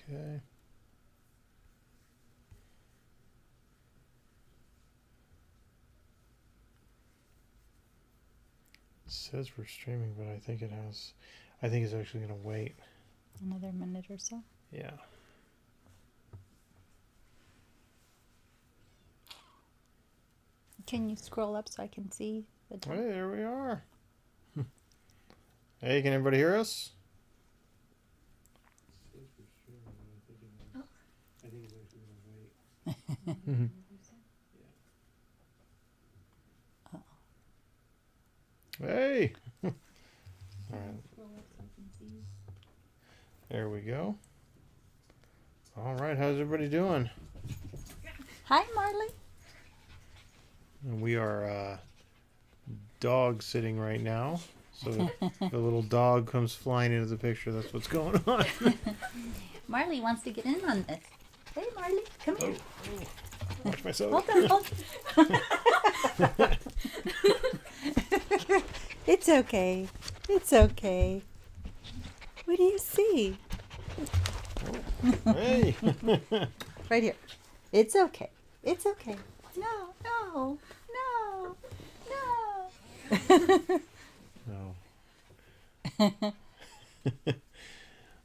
Okay. It says we're streaming, but I think it has. I think it's actually going to wait. Another minute or so. Yeah. Can you scroll up so I can see the time? Hey, there we are. Hey, can everybody hear us? I think it's actually going to wait. Hey. All right. There we go. All right, how's everybody doing? Hi, Marley. And we are dog sitting right now. So the little dog comes flying into the picture. That's what's going on. Marley wants to get in on this. Hey, Marley, come here. Watch myself. Hold on, hold on. It's okay. It's okay. What do you see? Hey. Right here. It's okay. It's okay. No, no, no, no. No.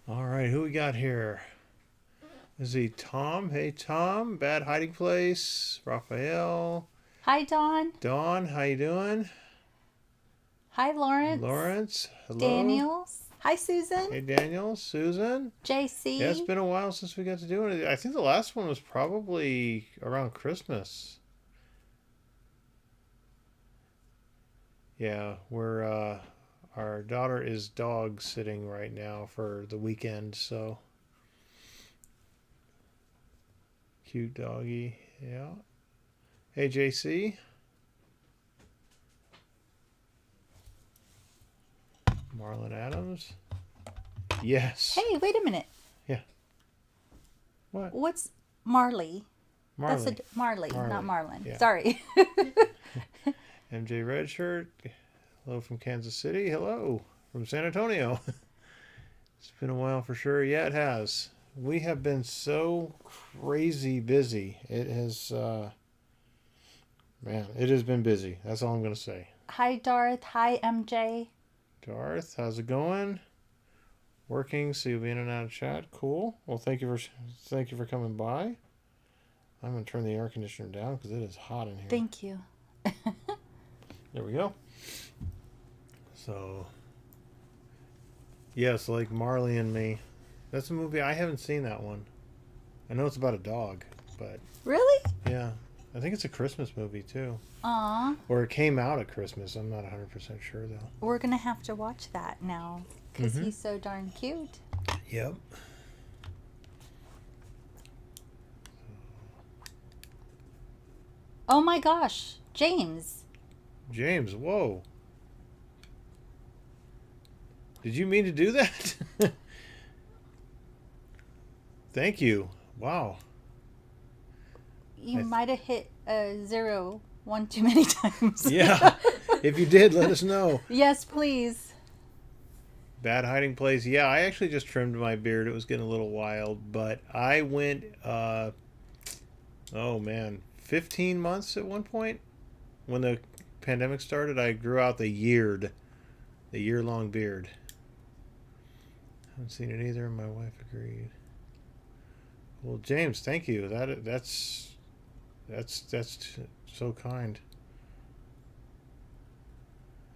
All right, who we got here? Is he Tom? Hey, Tom. Bad hiding place. Raphael. Hi, Dawn. Dawn, how you doing? Hi, Lawrence. Lawrence. Hello. Daniels. Hi, Susan. Hey, Daniel. Susan. JC. Yeah, it's been a while since we got to do it. I think the last one was probably around Christmas. Yeah, we're our daughter is dog sitting right now for the weekend, so cute doggy. Yeah. Hey, JC. Marlon Adams. Yes. Hey, wait a minute. Yeah. What? What's Marley? Marley. That's Marley, Marley. not Marlon. Yeah. Sorry. MJ Redshirt. Hello from Kansas City. Hello from San Antonio. It's been a while for sure. Yeah, it has. We have been so crazy busy. It has, man, it has been busy. That's all I'm going to say. Hi, Darth. Hi, MJ. Darth, how's it going? Working, so you'll be in and out of chat. Cool. Well, thank you for coming by. I'm going to turn the air conditioner down because it is hot in here. Thank you. There we go. So, yes, like Marley and Me. That's a movie. I haven't seen that one. I know it's about a dog, but Really? yeah. I think it's a Christmas movie, too. Aw. Or it came out at Christmas. I'm not 100% sure, though. We're going to have to watch that now because he's so darn cute. Yep. Oh my gosh. James. James, whoa. Did you mean to do that? Thank you. Wow. You might have hit a 0 one too many times. Yeah. If you did, let us know. Yes, please. Bad hiding place. Yeah, I actually just trimmed my beard. It was getting a little wild, but I went, oh man, 15 months at one point when the pandemic started. I grew out the year-long beard. Haven't seen it either, and my wife agreed. Well, James, thank you. That's so kind.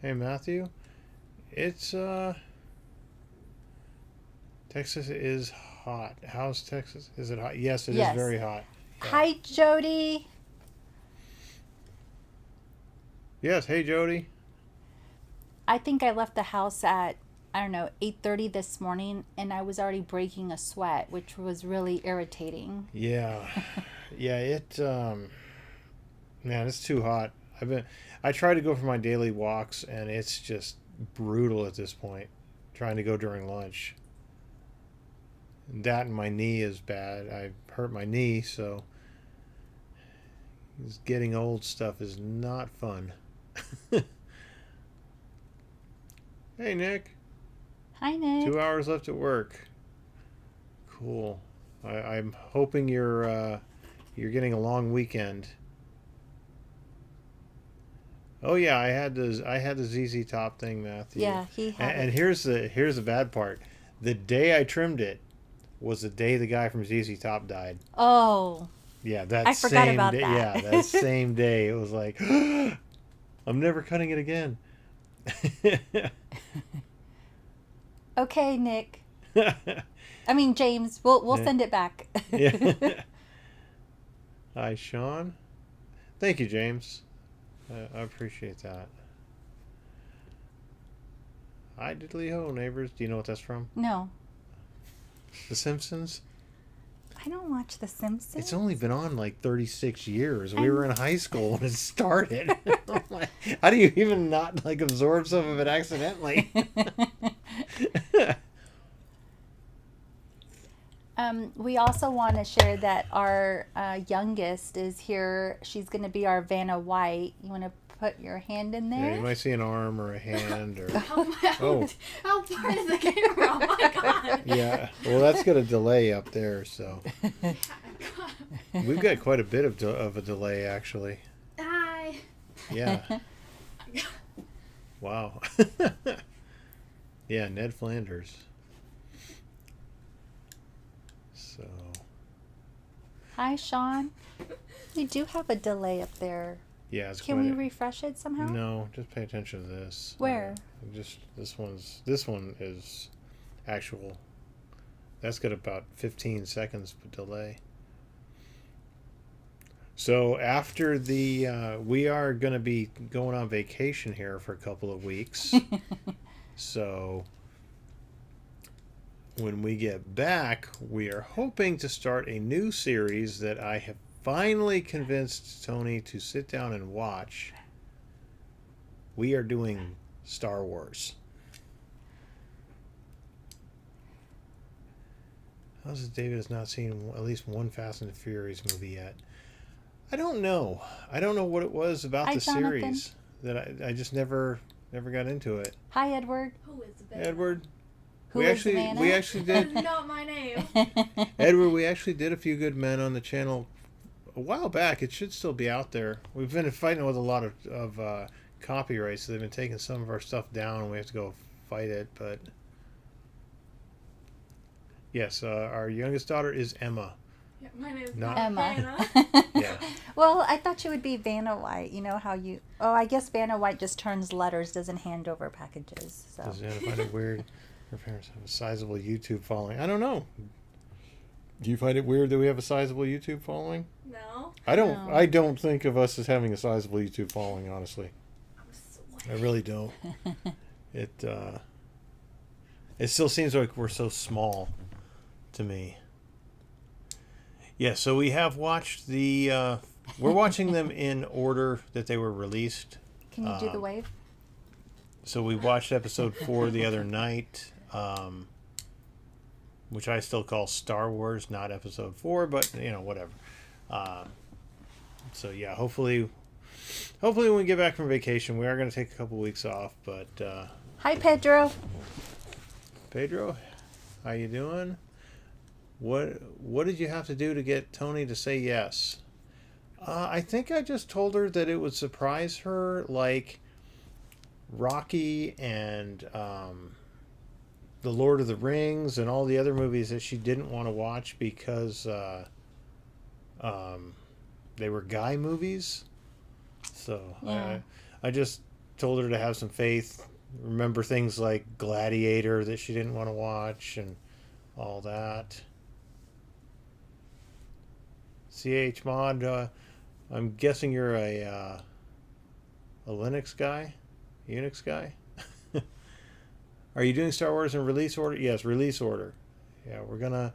Hey, Matthew. It's Texas is hot. How's Texas? Is it hot? Yes, it is very hot. Yeah. Hi, Jody. Yes, hey, Jody. I think I left the house at, I don't know, 8:30 this morning, and I was already breaking a sweat, which was really irritating. Yeah. Yeah, man, it's too hot. I try to go for my daily walks, and it's just brutal at this point, trying to go during lunch. That and my knee is bad. I hurt my knee, so getting old stuff is not fun. Hey, Nick. Hi, Nick. 2 hours left at work. Cool. I'm hoping you're getting a long weekend. Oh yeah, I had the ZZ Top thing, Matthew. Yeah, he And, had and it. here's the bad part. The day I trimmed it was the day the guy from ZZ Top died. Oh, Yeah, that I forgot same about day. that. Yeah, that same day. It was like, I'm never cutting it again. Okay, Nick. I mean James. We'll Yeah. send it back. Yeah. Hi, Sean. Thank you, James. I appreciate that. Hi, diddly ho, neighbors. Do you know what that's from? No, The Simpsons? I don't watch The Simpsons. It's only been on like 36 years. We I'm- were in high school when it started. I'm like, how do you even not like absorb some of it accidentally? We also want to share that our youngest is here. She's going to be our Vanna White. You want to put your hand in Yeah, you there? might see an arm or a hand or. How Oh. far is the camera? Oh my god. Yeah, well, that's got a delay up there, so we've got quite a bit of a delay actually. Hi. Yeah. Wow. Yeah, Ned Flanders. So Hi, Sean. We do have a delay up there. yeah, it's Can quite we a- refresh it somehow? No, just pay attention to this. Where? Just this one is actual. That's got about 15 seconds of delay. So after we are going to be going on vacation here for a couple of weeks. So when we get back, we are hoping to start a new series that I have finally convinced Tony to sit down and watch. We are doing Star Wars. How's it David has not seen at least one Fast and the Furious movie yet? I don't know. I don't know what it was about Hi, the Jonathan. series that I just never got into it. Hi, Edward. Who is Vanna? Edward, Who we is actually Vanna? we actually did That's not my name. Edward, we actually did a few good men on the channel a while back. It should still be out there. We've been fighting with a lot of copyrights, so they've been taking some of our stuff down, and we have to go fight it. But yes, our youngest daughter is Emma. Yeah, my name's Not- not Emma. Vanna. Yeah. Well, I thought you would be Vanna White. You know how you. Oh, I guess Vanna White just turns letters, doesn't hand over packages. So. Does Anna find it weird? Her parents have a sizable YouTube following. I don't know. Do you find it weird that we have a sizable YouTube following? No. I don't. No. I don't think of us as having a sizable YouTube following. Honestly, I'm I sweating. really don't. It still seems like we're so small to me. Yeah. So we have watched the. We're watching them in order that they were released. Can you do the wave? So we watched episode 4 the other night, which I still call Star Wars, not episode 4, but whatever. So yeah, hopefully when we get back from vacation, we are going to take a couple weeks off. But Hi, Pedro. Pedro, how you doing? What did you have to do to get Tony to say yes? I think I just told her that it would surprise her, like Rocky and The Lord of the Rings and all the other movies that she didn't want to watch because they were guy movies. So Yeah. I just told her to have some faith. Remember things like Gladiator that she didn't want to watch and all that. CH Mod, I'm guessing you're a Linux guy? Unix guy? Are you doing Star Wars in release order? Yes, release order. Yeah, we're gonna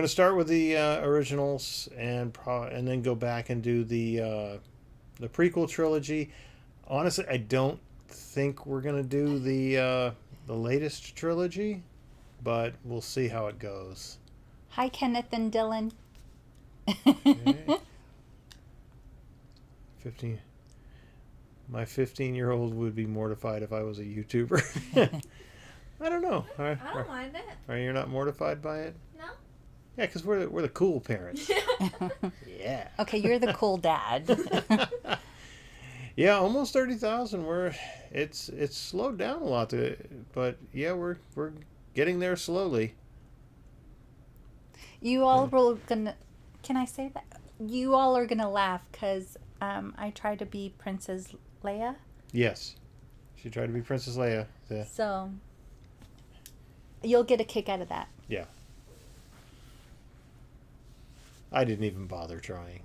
start with the originals and then go back and do the prequel trilogy. Honestly, I don't think we're gonna do the latest trilogy, but we'll see how it goes. Hi, Kenneth and Dylan. Okay. 15. My 15-year-old would be mortified if I was a YouTuber. I don't know. I don't mind it. Are you not mortified by it? No. Yeah, because we're the cool parents. Yeah. Okay, you're the cool dad. Yeah, almost 30,000. It's slowed down a lot, but yeah, we're getting there slowly. You all were gonna. Can I say that? You all are gonna laugh because I try to be Princess Leia. Yes, she tried to be Princess Leia. So you'll get a kick out of that. Yeah, I didn't even bother trying.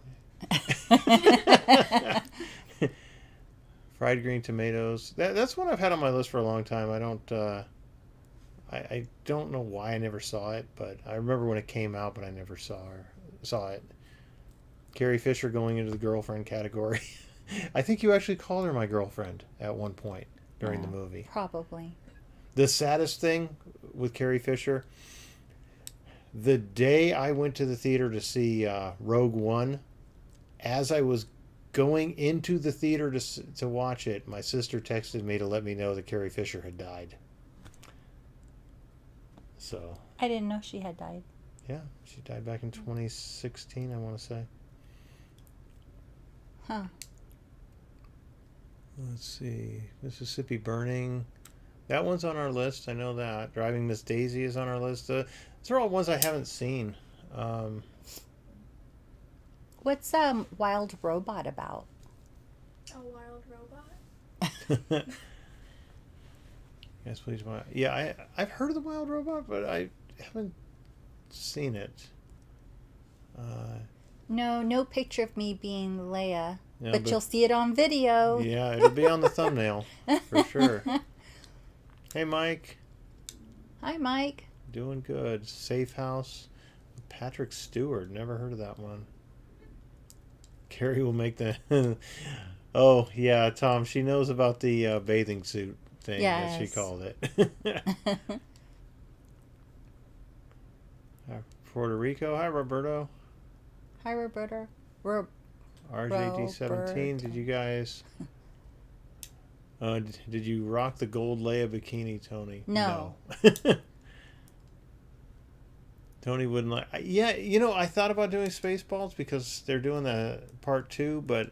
Fried green tomatoes. That's one I've had on my list for a long time. I don't. I don't know why I never saw it, but I remember when it came out, but I never saw it. Carrie Fisher going into the girlfriend category. I think you actually called her my girlfriend at one point during the movie. Probably. The saddest thing with Carrie Fisher, the day I went to the theater to see Rogue One, as I was going into the theater to watch it, my sister texted me to let me know that Carrie Fisher had died. So. I didn't know she had died. Yeah, she died back in 2016, I want to say. Huh. Let's see. Mississippi Burning. That one's on our list. I know that. Driving Miss Daisy is on our list. Those are all ones I haven't seen. What's Wild Robot about? A wild robot? Yes, please. Yeah, I've heard of the Wild Robot, but I haven't seen it. No picture of me being Leia, Yeah, but you'll see it on video. Yeah, it'll be on the thumbnail for sure. Hey, Mike. Hi, Mike. Doing good. Safe House. Patrick Stewart. Never heard of that one. Carrie will make the. Oh yeah, Tom. She knows about the bathing suit thing that she called it. Puerto Rico. Hi, Roberto. Hi, Roberto. RJD17. Did you guys? Did you rock the gold Leia bikini, Tony? No. Tony wouldn't like. Yeah, I thought about doing Spaceballs because they're doing the part 2, but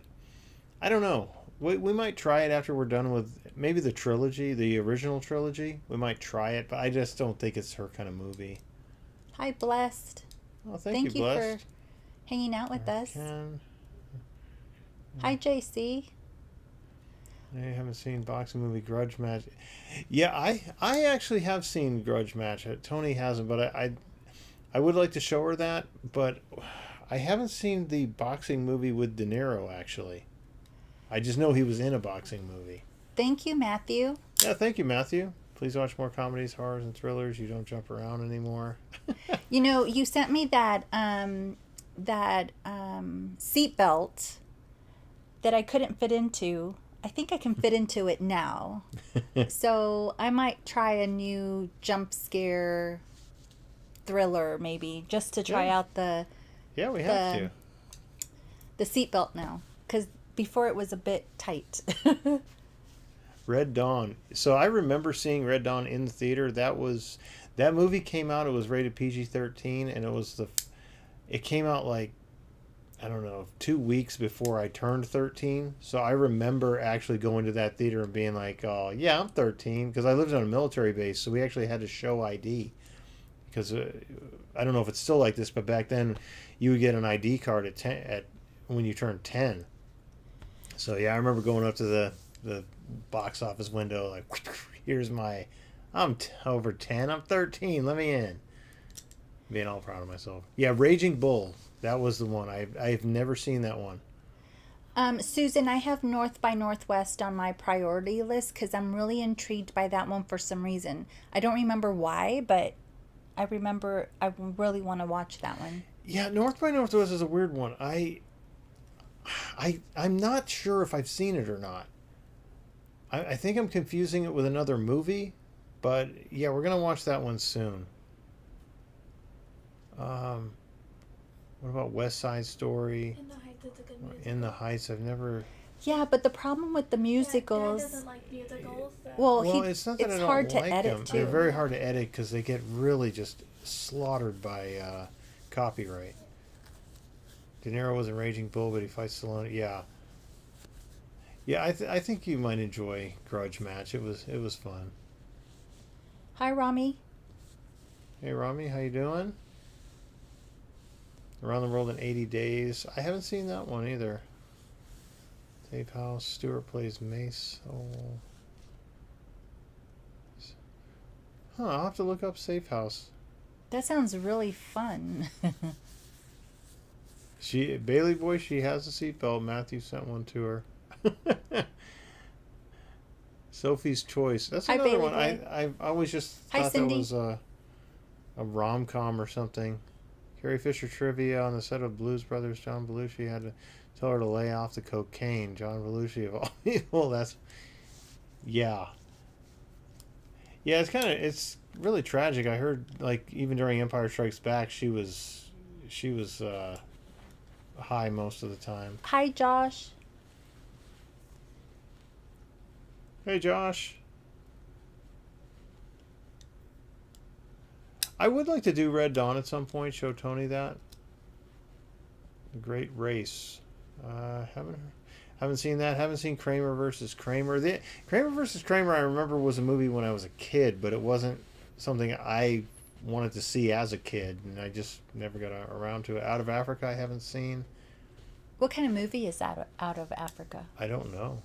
I don't know. We might try it after we're done with maybe the trilogy, the original trilogy. We might try it, but I just don't think it's her kind of movie. Hi, Blessed. Oh, thank you, Blessed. For hanging out with us. Can... Hi, JC. I haven't seen boxing movie Grudge Match. Yeah, I actually have seen Grudge Match. Tony hasn't, but I would like to show her that, but I haven't seen the boxing movie with De Niro, actually. I just know he was in a boxing movie. Thank you, Matthew. Yeah, thank you, Matthew. Please watch more comedies, horrors, and thrillers. You don't jump around anymore. You sent me that seatbelt that I couldn't fit into. I think I can fit into it now. So I might try a new jump scare thriller, maybe, just to try out the we have to. The seatbelt now, because before it was a bit tight. Red Dawn. So I remember seeing Red Dawn in the theater. That movie came out. It was rated PG-13, and it came out like, I don't know, 2 weeks before I turned 13. So I remember actually going to that theater and being like, oh yeah, I'm 13, because I lived on a military base, so we actually had to show ID. Because I don't know if it's still like this, but back then you would get an ID card at when you turned 10. So yeah, I remember going up to the box office window like, here's I'm over 10, I'm 13, let me in. Being all proud of myself. Yeah, Raging Bull. That was the one. I've never seen that one. Susan, I have North by Northwest on my priority list because I'm really intrigued by that one for some reason. I don't remember why, but I remember I really want to watch that one. Yeah, North by Northwest is a weird one. I'm not sure if I've seen it or not. I think I'm confusing it with another movie, but yeah, we're going to watch that one soon. What about West Side Story? In the Heights, it's a good musical. In the Heights, I've never... Yeah, but the problem with the musicals... Dad doesn't like musicals. So. Well, it's not that I it's don't hard to like edit, them. too. They're very hard to edit because they get really just slaughtered by copyright. De Niro was a Raging Bull, but he fights Stallone. Yeah, yeah. I think you might enjoy Grudge Match. It was fun. Hi, Rami. Hey, Rami, how you doing? Around the World in 80 Days. I haven't seen that one either. Safe House. Stewart plays Mace. Oh. Huh, I'll have to look up Safe House. That sounds really fun. Bailey Boy, she has a seatbelt. Matthew sent one to her. Sophie's Choice. That's Hi, another Bailey one. Boy. I always just Hi, thought Cindy. that was a rom-com or something. Carrie Fisher trivia on the set of Blues Brothers. John Belushi had to tell her to lay off the cocaine. John Belushi of all people. That's yeah. Yeah, it's really tragic. I heard like even during Empire Strikes Back, she was high most of the time. Hi, Josh. Hey, Josh. I would like to do Red Dawn at some point. Show Tony that. The Great Race. Haven't seen that. Haven't seen Kramer versus Kramer. The Kramer versus Kramer, I remember, was a movie when I was a kid, but it wasn't something I wanted to see as a kid, and I just never got around to it. Out of Africa, I haven't seen. What kind of movie is that out of Africa? I don't know.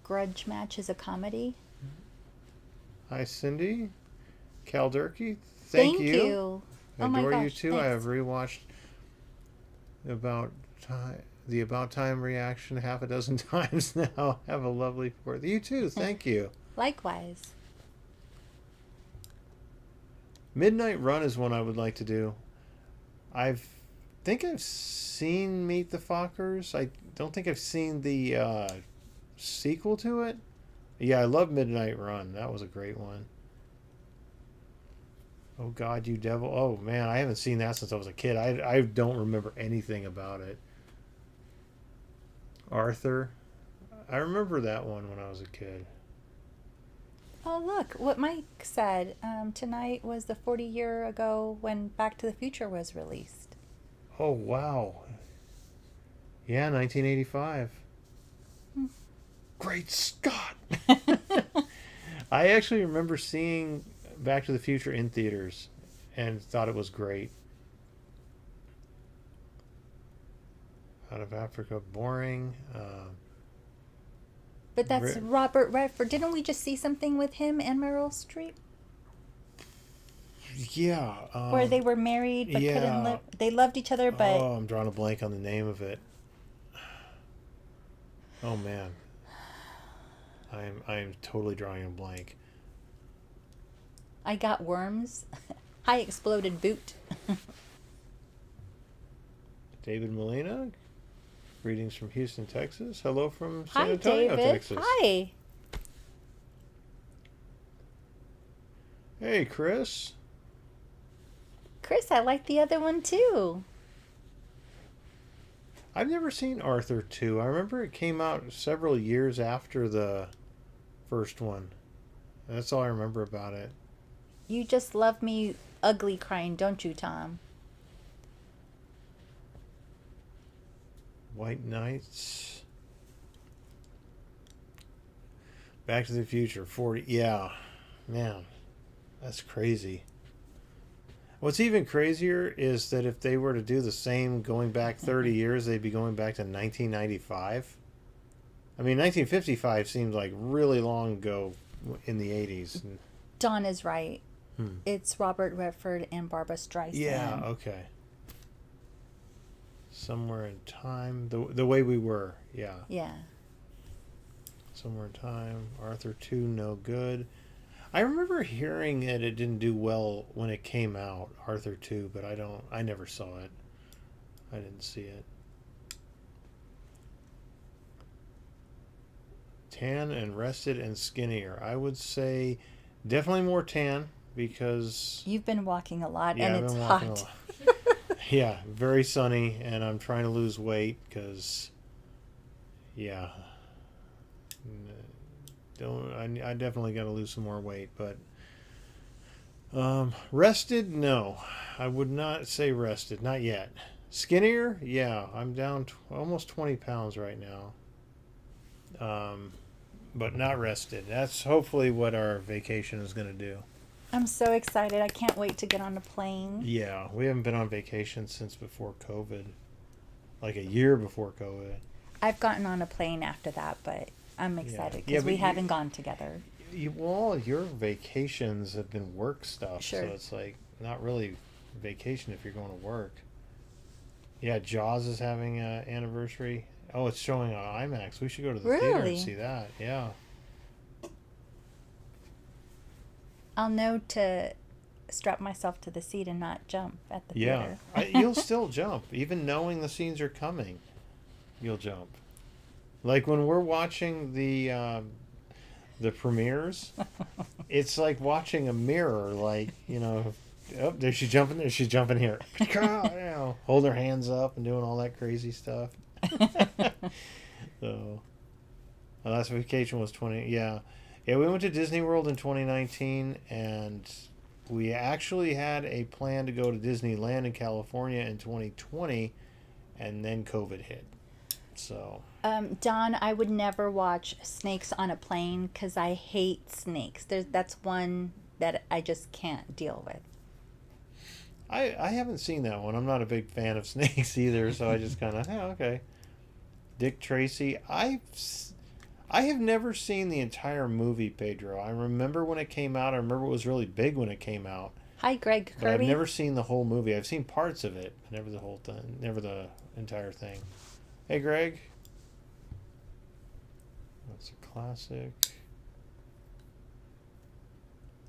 Grudge Match is a comedy. Hi, Cindy. Cal Durkee. Thank you. I Oh my adore you gosh, too. I have thanks. rewatched the About Time reaction half a dozen times now. Have a lovely Fourth. You too. Thank you. Likewise. Midnight Run is one I would like to do. Think I've seen Meet the Fockers. I don't think I've seen the sequel to it. Yeah, I love Midnight Run. That was a great one. Oh God, You Devil. Oh man, I haven't seen that since I was a kid. I don't remember anything about it. Arthur. I remember that one when I was a kid. Oh, look, what Mike said. Tonight was the 40-year ago when Back to the Future was released. Oh wow. Yeah, 1985. Great Scott! I actually remember seeing Back to the Future in theaters and thought it was great. Out of Africa, boring. But that's Robert Redford. Didn't we just see something with him and Meryl Streep? Yeah. Where they were married but couldn't live. They loved each other, but Oh, I'm drawing a blank on the name of it. Oh man. I'm totally drawing a blank. I got worms. High exploded boot. David Molina. Greetings from Houston, Texas. Hello from San Hi, Antonio, David. Texas. Hi. Hey, Chris. Chris, I like the other one too. I've never seen Arthur 2. I remember it came out several years after the first one. That's all I remember about it. You just love me ugly crying, don't you, Tom? White Knights. Back to the Future 40. Yeah. Man, that's crazy. What's even crazier is that if they were to do the same going back 30 years, they'd be going back to 1995. I mean, 1955 seems like really long ago in the 80s. Dawn is right. It's Robert Redford and Barbara Streisand. Yeah, okay. Somewhere in Time. The Way We Were. Yeah. Yeah. Somewhere in Time. Arthur 2, no good. I remember hearing that it didn't do well when it came out, Arthur 2, but I never saw it. I didn't see it. Tan and rested and skinnier. I would say definitely more tan because You've been walking a lot yeah, and I've it's been walking hot. a lot. Yeah, very sunny, and I'm trying to lose weight because, yeah, I definitely got to lose some more weight. But Rested? No. I would not say rested. Not yet. Skinnier? Yeah. I'm down almost 20 pounds right now. But not rested. That's hopefully what our vacation is going to do. I'm so excited. I can't wait to get on a plane. Yeah. We haven't been on vacation since before COVID. Like a year before COVID. I've gotten on a plane after that, but I'm excited Yeah, because but we haven't gone together. Well, your vacations have been work stuff. Sure. So it's like not really vacation if you're going to work. Yeah, Jaws is having an anniversary. Oh, it's showing on IMAX. We should go to the theater Really? and see that. Yeah. I'll know to strap myself to the seat and not jump at the Yeah. theater. You'll still jump. Even knowing the scenes are coming, you'll jump. Like when we're watching the premieres, it's like watching a mirror. Like, oh, there she's jumping. There she's jumping here. Holding her hands up and doing all that crazy stuff. So, last vacation was 20. Yeah, we went to Disney World in 2019, and we actually had a plan to go to Disneyland in California in 2020, and then COVID hit. So. Don, I would never watch snakes on a plane because I hate snakes. That's one that I just can't deal with. I haven't seen that one. I'm not a big fan of snakes either, so I just kind of, okay. Dick Tracy. I have never seen the entire movie, Pedro. I remember when it came out. I remember it was really big when it came out. Hi, Greg But I've Kirby. never seen the whole movie. I've seen parts of it, never the whole thing, never the entire thing. Hey, Greg. That's a classic.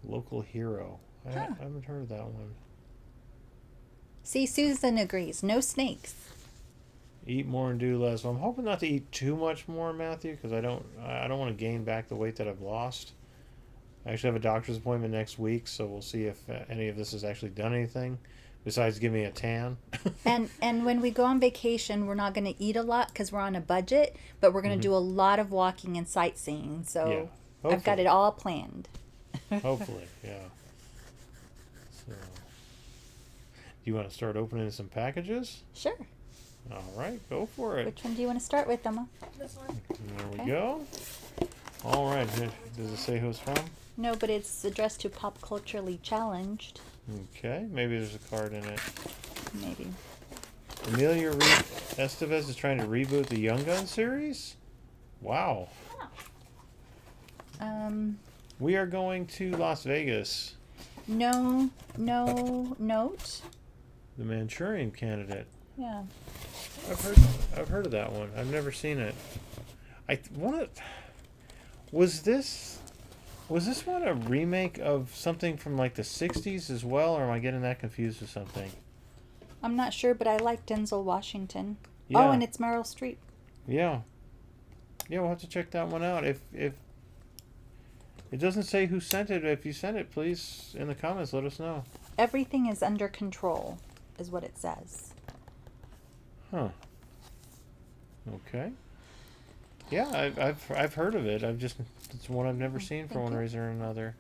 Local Hero. I haven't heard of that one. See, Susan agrees. No snakes. Eat more and do less. Well, I'm hoping not to eat too much more, Matthew, because I don't want to gain back the weight that I've lost. I actually have a doctor's appointment next week, so we'll see if any of this has actually done anything besides give me a tan. And when we go on vacation, we're not going to eat a lot because we're on a budget, but we're going to do a lot of walking and sightseeing. So Yeah, I've got it all planned. hopefully, yeah. So, do you want to start opening some packages? Sure. All right, go for it. Which one do you want to start with, Emma? This one. There we Okay. go. All right, does it say who it's from? No, but it's addressed to Pop Culturally Challenged. Okay, maybe there's a card in it. Maybe. Amelia Estevez is trying to reboot the Young Gun series? Wow. We are going to Las Vegas. No note. The Manchurian Candidate. Yeah. I've heard of that one. I've never seen it. Was this one a remake of something from like the 60s as well, or am I getting that confused with something? I'm not sure, but I like Denzel Washington. Yeah. Oh, and it's Meryl Streep. Yeah. Yeah, we'll have to check that one out. If it doesn't say who sent it, if you sent it, please in the comments let us know. Everything is under control, is what it says. Huh. Okay. Yeah, I've heard of it. It's one I've never seen for Thank one you. reason or another.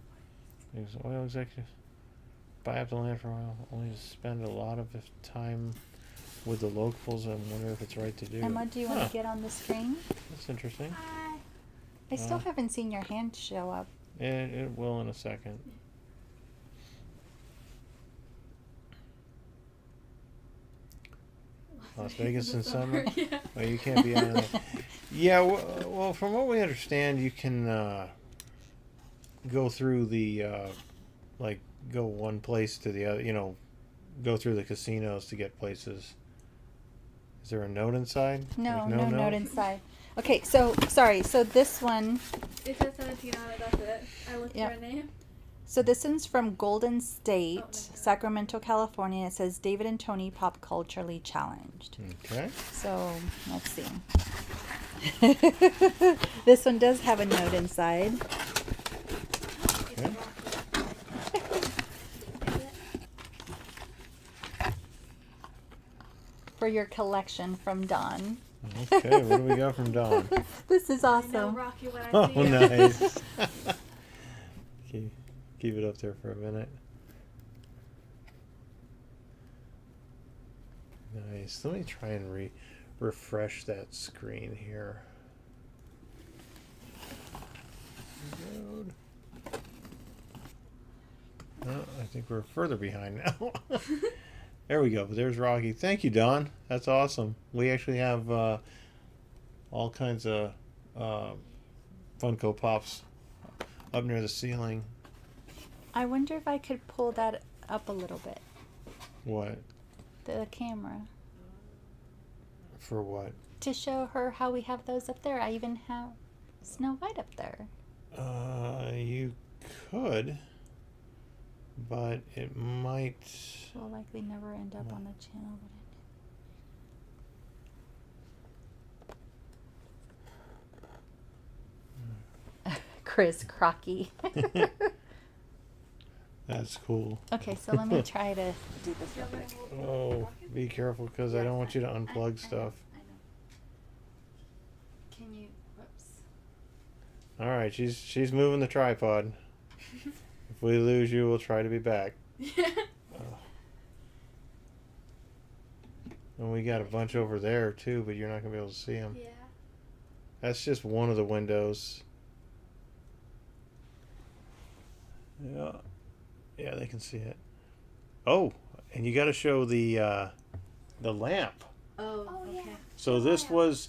Because oil executives buy up the land for oil only to spend a lot of time with the locals. I wonder if it's right to do. Emma, do you want Huh. to get on the screen? That's interesting. Hi. I still haven't seen your hand show up. It will in a second. Las Vegas in summer? Yeah. Oh, you can't be on it. Yeah, well, from what we understand, you can go through the, go one place to the other, go through the casinos to get places. Is there a note inside? No, There's no note inside. Okay, so, sorry, so this one, It says 17 on it, that's it. I looked Yep. for a name. so this one's from Golden State, Oh, no. Sacramento, California. It says David and Tony Pop Culturally Challenged. Okay. So, let's see. This one does have a note inside. Okay. For your collection from Don. Okay, what do we got from Dawn? This is I know awesome. Rocky when I Oh, see it. nice. Keep it up there for a minute. Nice. Let me try and refresh that screen here. Load. Oh, I think we're further behind now. There we go. There's Rocky. Thank you, Don. That's awesome. We actually have all kinds of Funko Pops up near the ceiling. I wonder if I could pull that up a little bit. What? The camera. For what? To show her how we have those up there. I even have Snow White up there. You could, but it might. Will likely never end up on the channel. Chris Crocky. That's cool. Okay, so let me try to do this real quick. Oh, be careful because I don't want you to unplug stuff. I know. Can you? Whoops. All right, she's moving the tripod. If we lose you, we'll try to be back. And we got a bunch over there too, but you're not gonna be able to see them. Yeah. That's just one of the windows. Yeah, yeah, they can see it. Oh, and you got to show the lamp. Oh, okay. yeah. So this was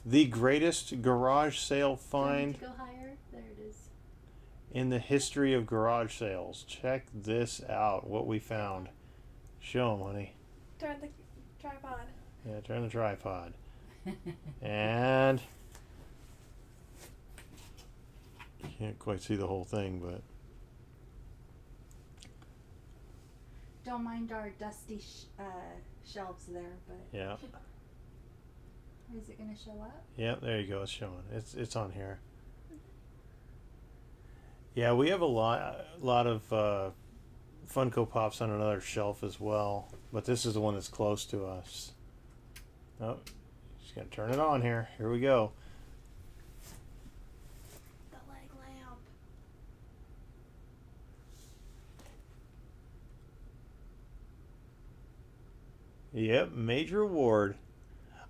the greatest garage sale find Go higher. There it is. in the history of garage sales. Check this out, what we found. Show them, honey. Turn the tripod. Yeah, turn the tripod. And you can't quite see the whole thing, but Don't mind our dusty shelves there, but yeah. is it going to show up? Yeah, there you go. It's showing. It's on here. Yeah, we have a lot of Funko Pops on another shelf as well, but this is the one that's close to us. Oh, just gonna turn it on here. Here we go. The leg lamp. Yep, major award.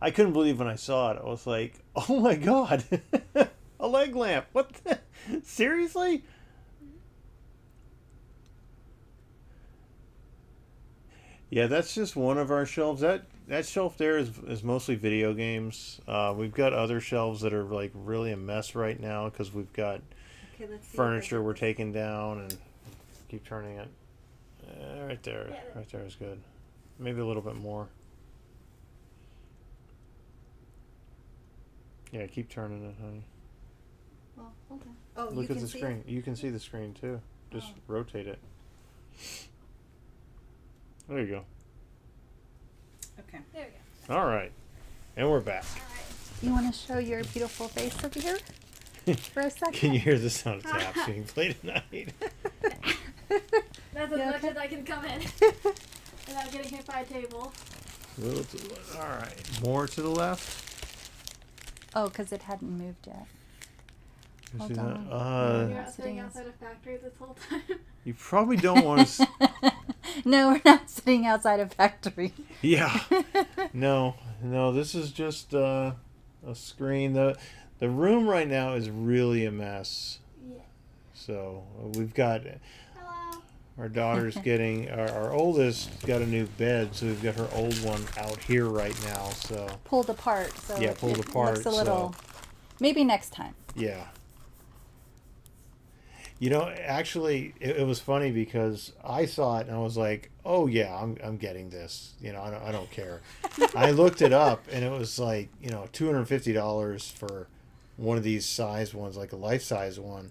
I couldn't believe when I saw it. I was like, "Oh my god, a leg lamp! What? Seriously?" Yeah, that's just one of our shelves. That shelf there is mostly video games. We've got other shelves that are like really a mess right now because we've got Okay, let's see. furniture we're taking down and keep turning it. Right there, right there is good. Maybe a little bit more. Yeah, keep turning it, honey. Well, hold on. Oh, Look you at can the see screen. it? You can see the screen too. Just Oh. rotate it. There you go. Okay. There we go. All right, and we're back. All right. You want to show your beautiful face over here for a second? Can you hear the sound of taps being played tonight? That's as You much okay? as I can come in without getting hit by a table. Little to the left. All right, more to the left. Oh, because it hadn't moved yet. You Hold see on. that? You're Yeah, not sitting it is. outside a factory this whole time. You probably don't want to. No, we're not sitting outside a factory. Yeah. No. This is just a screen. The room right now is really a mess. Yeah. So we've got Hello. our daughter's getting our oldest got a new bed, so we've got her old one out here right now. So Pulled apart. So Yeah, pulled apart, Looks a little. Maybe next time. yeah. You know, actually, it was funny because I saw it and I was like, "Oh yeah, I'm getting this." You know, I don't care. I looked it up and it was like, $250 for one of these size ones, like a life size one.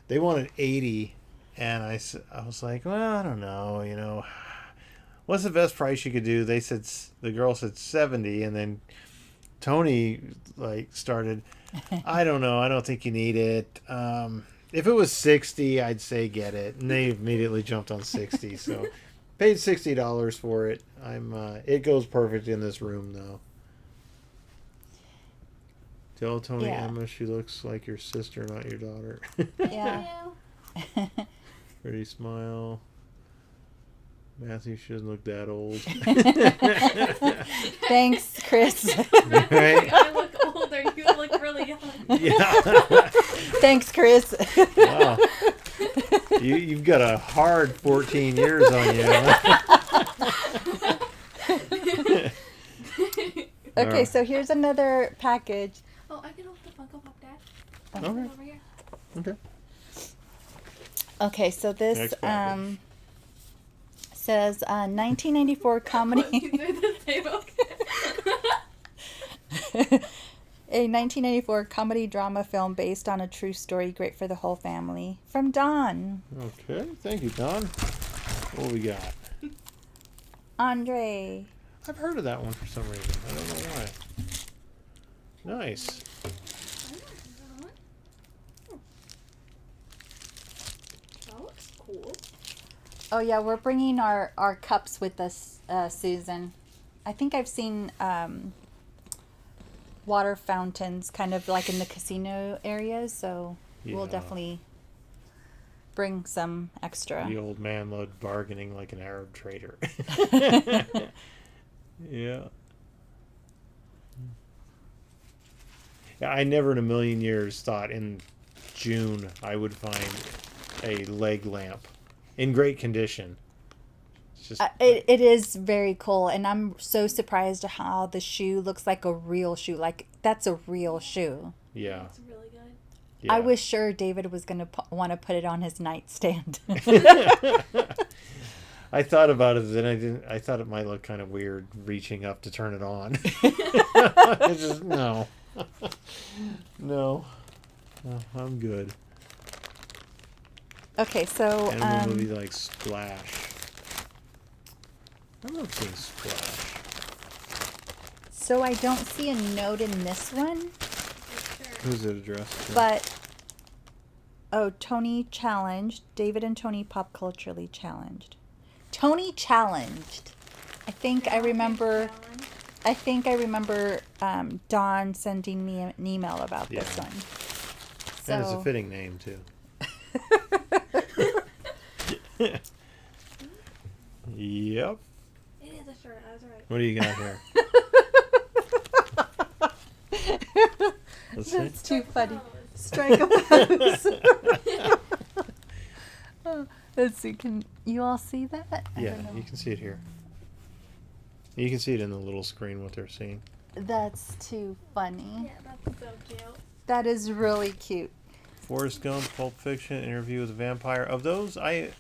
They wanted 80, and I was like, "Well, I don't know. What's the best price you could do?" They said the girl said 70, and then Tony started, "I don't know. I don't think you need it." If it was 60, I'd say get it. And they immediately jumped on 60. So paid $60 for it. It goes perfect in this room though. Tell Tony Yeah. Emma she looks like your sister, not your daughter. Yeah. Pretty smile. Matthew, she doesn't look that old. Thanks, Chris. Right? I look older. You look really young. Yeah. Thanks, Chris. Wow. You've got a hard 14 years on you. Okay, so here's another package. Oh, I can open the Funko Pop, Dad. Okay. Over here. Okay. Okay, so this Next package. says 1994 comedy. Through the table. A 1994 comedy drama film based on a true story, great for the whole family. From Dawn. Okay. Thank you, Don. What we got? Andre. I've heard of that one for some reason. I don't know why. Nice. That looks cool. Oh yeah, we're bringing our cups with us, Susan. I think I've seen water fountains kind of like in the casino areas, so we'll Yeah. definitely bring some extra. The old man load bargaining like an Arab trader. Yeah. Yeah, I never in a million years thought in June I would find a leg lamp in great condition. It's just It is very cool, and I'm so surprised at how the shoe looks like a real shoe. Like, that's a real shoe. yeah. It's really good. Yeah. I was sure David was going to want to put it on his nightstand. I thought about it, then I didn't. I thought it might look kind of weird reaching up to turn it on. It's just no, no, I'm good. Okay, so Animal movie like Splash. I'm not seeing Splash. so I don't see a note in this one, Sure. Who's it addressed to? but Tony challenged. David and Tony pop culturally challenged. Tony challenged. I think I remember. I think I remember Dawn sending me an email about this Yeah. one. That is So a fitting name too. Yep. It is a shirt. I was right. What do you got here? Let's see. that's too funny. Oh, Strike a pose. Let's see. Can you all see that? I Yeah, don't know. you can see it here. You can see it in the little screen what they're seeing. That's too funny. yeah, that's so cute. That is really cute. Forrest Gump, Pulp Fiction, Interview with a Vampire. Of those, I've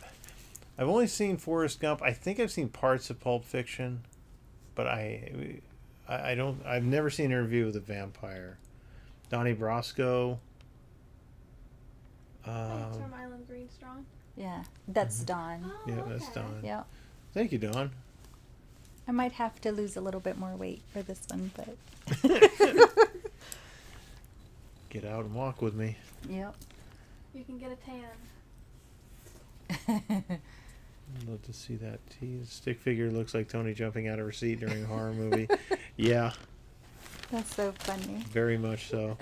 only seen Forrest Gump. I think I've seen parts of Pulp Fiction, but I don't. I've never seen Interview with a Vampire. Donnie Brasco. Thanks from Island Green Strong. Yeah, that's Dawn. Oh, Yeah, that's okay. Don. Yeah. Thank you, Don. I might have to lose a little bit more weight for this one, but Get out and walk with me. yep. You can get a tan. I'd love to see that. Stick figure looks like Tony jumping out of her seat during a horror movie. Yeah, That's so funny. very much so.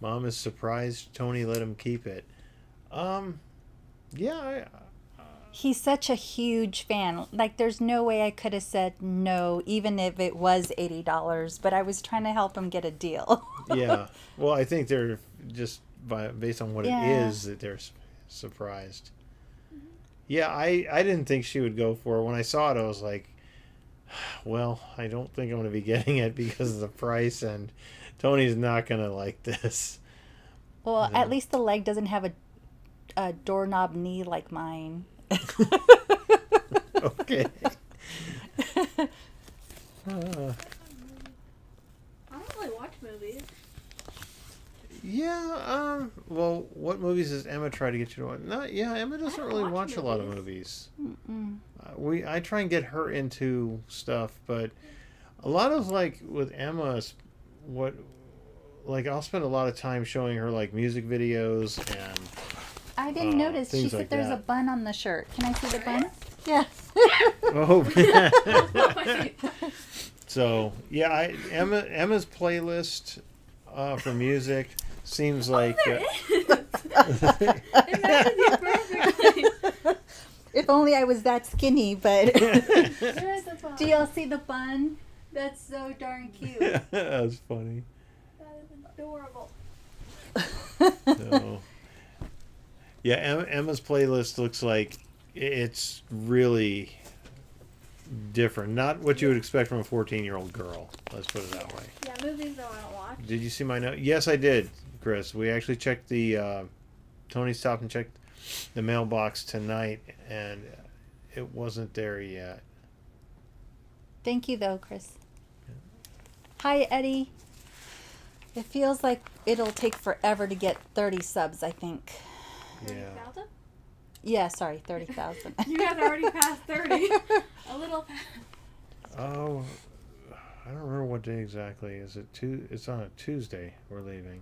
Mom is surprised Tony let him keep it. Yeah, He's such a huge fan. Like, there's no way I could have said no, even if it was $80. But I was trying to help him get a deal. yeah. Well, I think they're just based on what Yeah. it is that they're surprised. Yeah, I didn't think she would go for it. When I saw it, I was like, well, I don't think I'm going to be getting it because of the price, and Tony's not going to like this. Well, Yeah. at least the leg doesn't have a doorknob knee like mine. Okay. I don't really watch movies. Yeah, well, what movies does Emma try to get you to watch? No, yeah, Emma doesn't don't really watch watch a lot of movies. movies. I try and get her into stuff, but a lot of, like, with Emma, I'll spend a lot of time showing her, like, music videos and I didn't notice. She things said like there's a that. bun on the shirt. Can I see the bun? Yeah. oh, so yeah, Emma's playlist for music seems like It matches you perfectly. If If only I was that skinny, but There's the fun. do y'all see the bun? That's so darn cute. That's funny. That is adorable. So, yeah, Emma's playlist looks like it's really different. Not what you would expect from a 14-year-old girl. Let's put it that way. Yeah, movies though I don't watch. Did you see my note? Yes, I did, Chris. We actually checked the Tony stopped and checked the mailbox tonight, and it wasn't there yet. Thank you, though, Chris. Hi, Eddie. It feels like it'll take forever to get 30 subs, I think. Yeah. 30,000? Yeah, sorry, 30,000. You guys are already past 30. A little past. Oh, I don't remember what day exactly. Is it It's on a Tuesday. We're leaving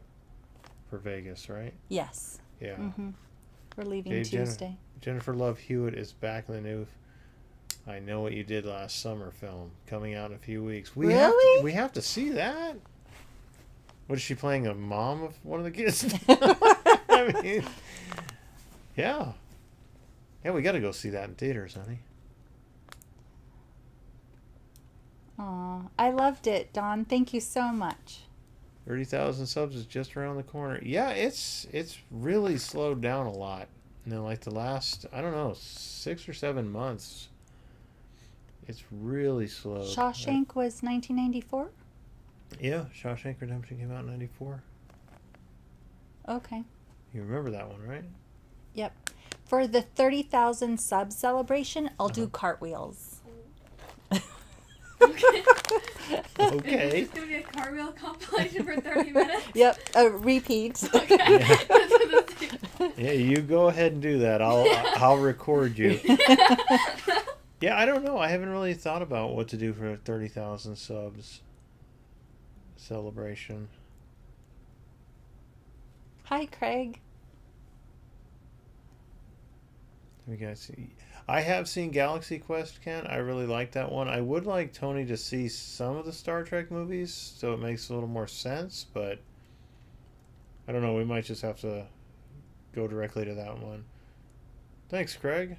for Vegas, right? Yes. Yeah. Mm-hmm. We're leaving Hey, Tuesday. Jennifer Love Hewitt is back in the new I Know What You Did Last Summer film, coming out in a few weeks. Really? We have to see that? What, is she playing a mom of one of the kids? I mean, yeah. Yeah, we got to go see that in theaters, honey. Aw, I loved it, Dawn. Thank you so much. 30,000 subs is just around the corner. Yeah, it's really slowed down a lot. You know, like the last, I don't know, 6 or 7 months. It's really slowed. Shawshank was 1994? Yeah, Shawshank Redemption came out in 94. Okay. You remember that one, right? Yep. For the 30,000 sub celebration, I'll do cartwheels. Okay. Okay. It's gonna be a cartwheel compilation for 30 minutes. Yep, a repeat. Okay. Yeah, you go ahead and do that. I'll record you. Yeah, I don't know. I haven't really thought about what to do for a 30,000 subs celebration. Hi, Craig. We guys see. I have seen Galaxy Quest, Ken. I really like that one. I would like Tony to see some of the Star Trek movies so it makes a little more sense, but I don't know. We might just have to go directly to that one. Thanks, Craig.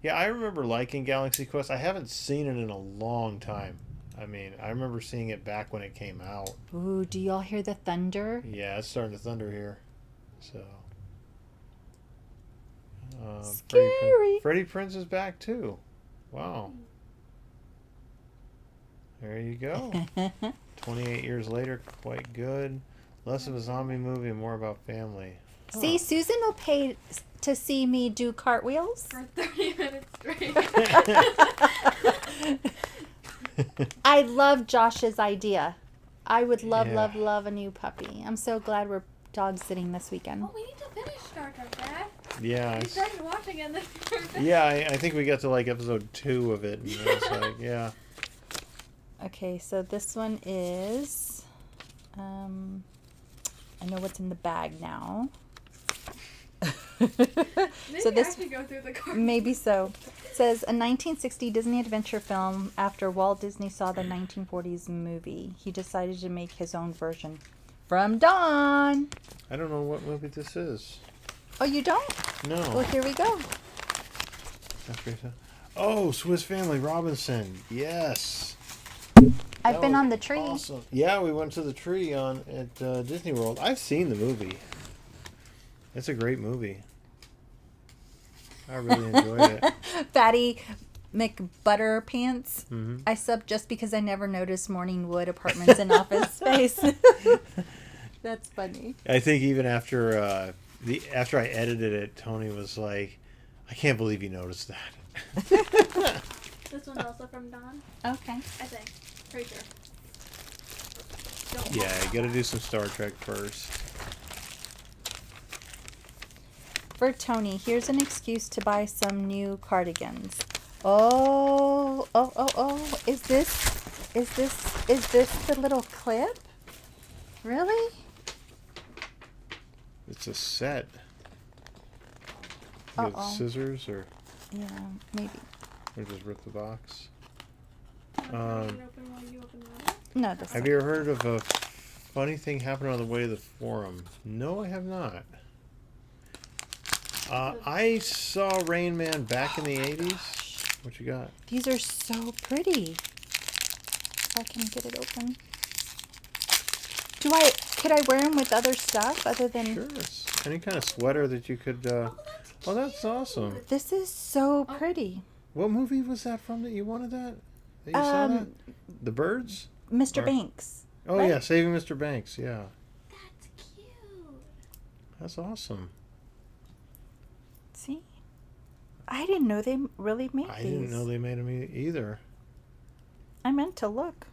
Yeah, I remember liking Galaxy Quest. I haven't seen it in a long time. I mean, I remember seeing it back when it came out. Ooh, do y'all hear the thunder? Yeah, it's starting to thunder here. So. Scary. Freddie Prinze is back too. Wow. There you go. 28 years later, quite good. Less of a zombie movie and more about family. See, Susan will pay to see me do cartwheels. For 30 minutes straight. I love Josh's idea. I would love, Yeah. love a new puppy. I'm so glad we're dog sitting this weekend. Oh, we need to finish Star Trek, Dad. Yeah. We started watching it. Yeah, I think we got to like episode 2 of it. And it was like, yeah. Okay, so this one is, I know what's in the bag now. Maybe So this- actually go through the card. Maybe so. It says a 1960 Disney adventure film after Walt Disney saw the 1940s movie. He decided to make his own version. From Dawn. I don't know what movie this is. Oh, you don't? No. Well, here we go. Oh, Swiss Family Robinson. Yes. I've That been was on the tree. Awesome. Yeah, we went to the tree at Disney World. I've seen the movie. It's a great movie. I really enjoyed it. Fatty McButterpants. Hmm. I subbed just because I never noticed Morning Wood apartments in Office Space. That's funny. I think even after after I edited it, Tony was like, "I can't believe you noticed that." This one's also from Dawn, Okay. I think. Pretty sure. Don't Yeah, hold you on. got to do some Star Trek first. For Tony, here's an excuse to buy some new cardigans. Oh. Is this the little clip? Really? It's a set. You got Uh-oh. scissors or Yeah, maybe. just rip the box. You can open one, you open one. No, this Have you ever heard of a funny thing happened on the way to the forum? No, I have not. I saw Rain Man back in the 80s. What you got? These are so pretty. If I can get it open. Could I wear them with other stuff other than... Sure. Any kind of sweater that you could... Oh, that's awesome. This is so pretty. What movie was that from that you wanted that? That you saw that? The Birds? Mr. Or- Banks. Oh, right? yeah. Saving Mr. Banks. Yeah. That's cute. That's awesome. See? I didn't know they really made I these. didn't know they made them either. I meant to look.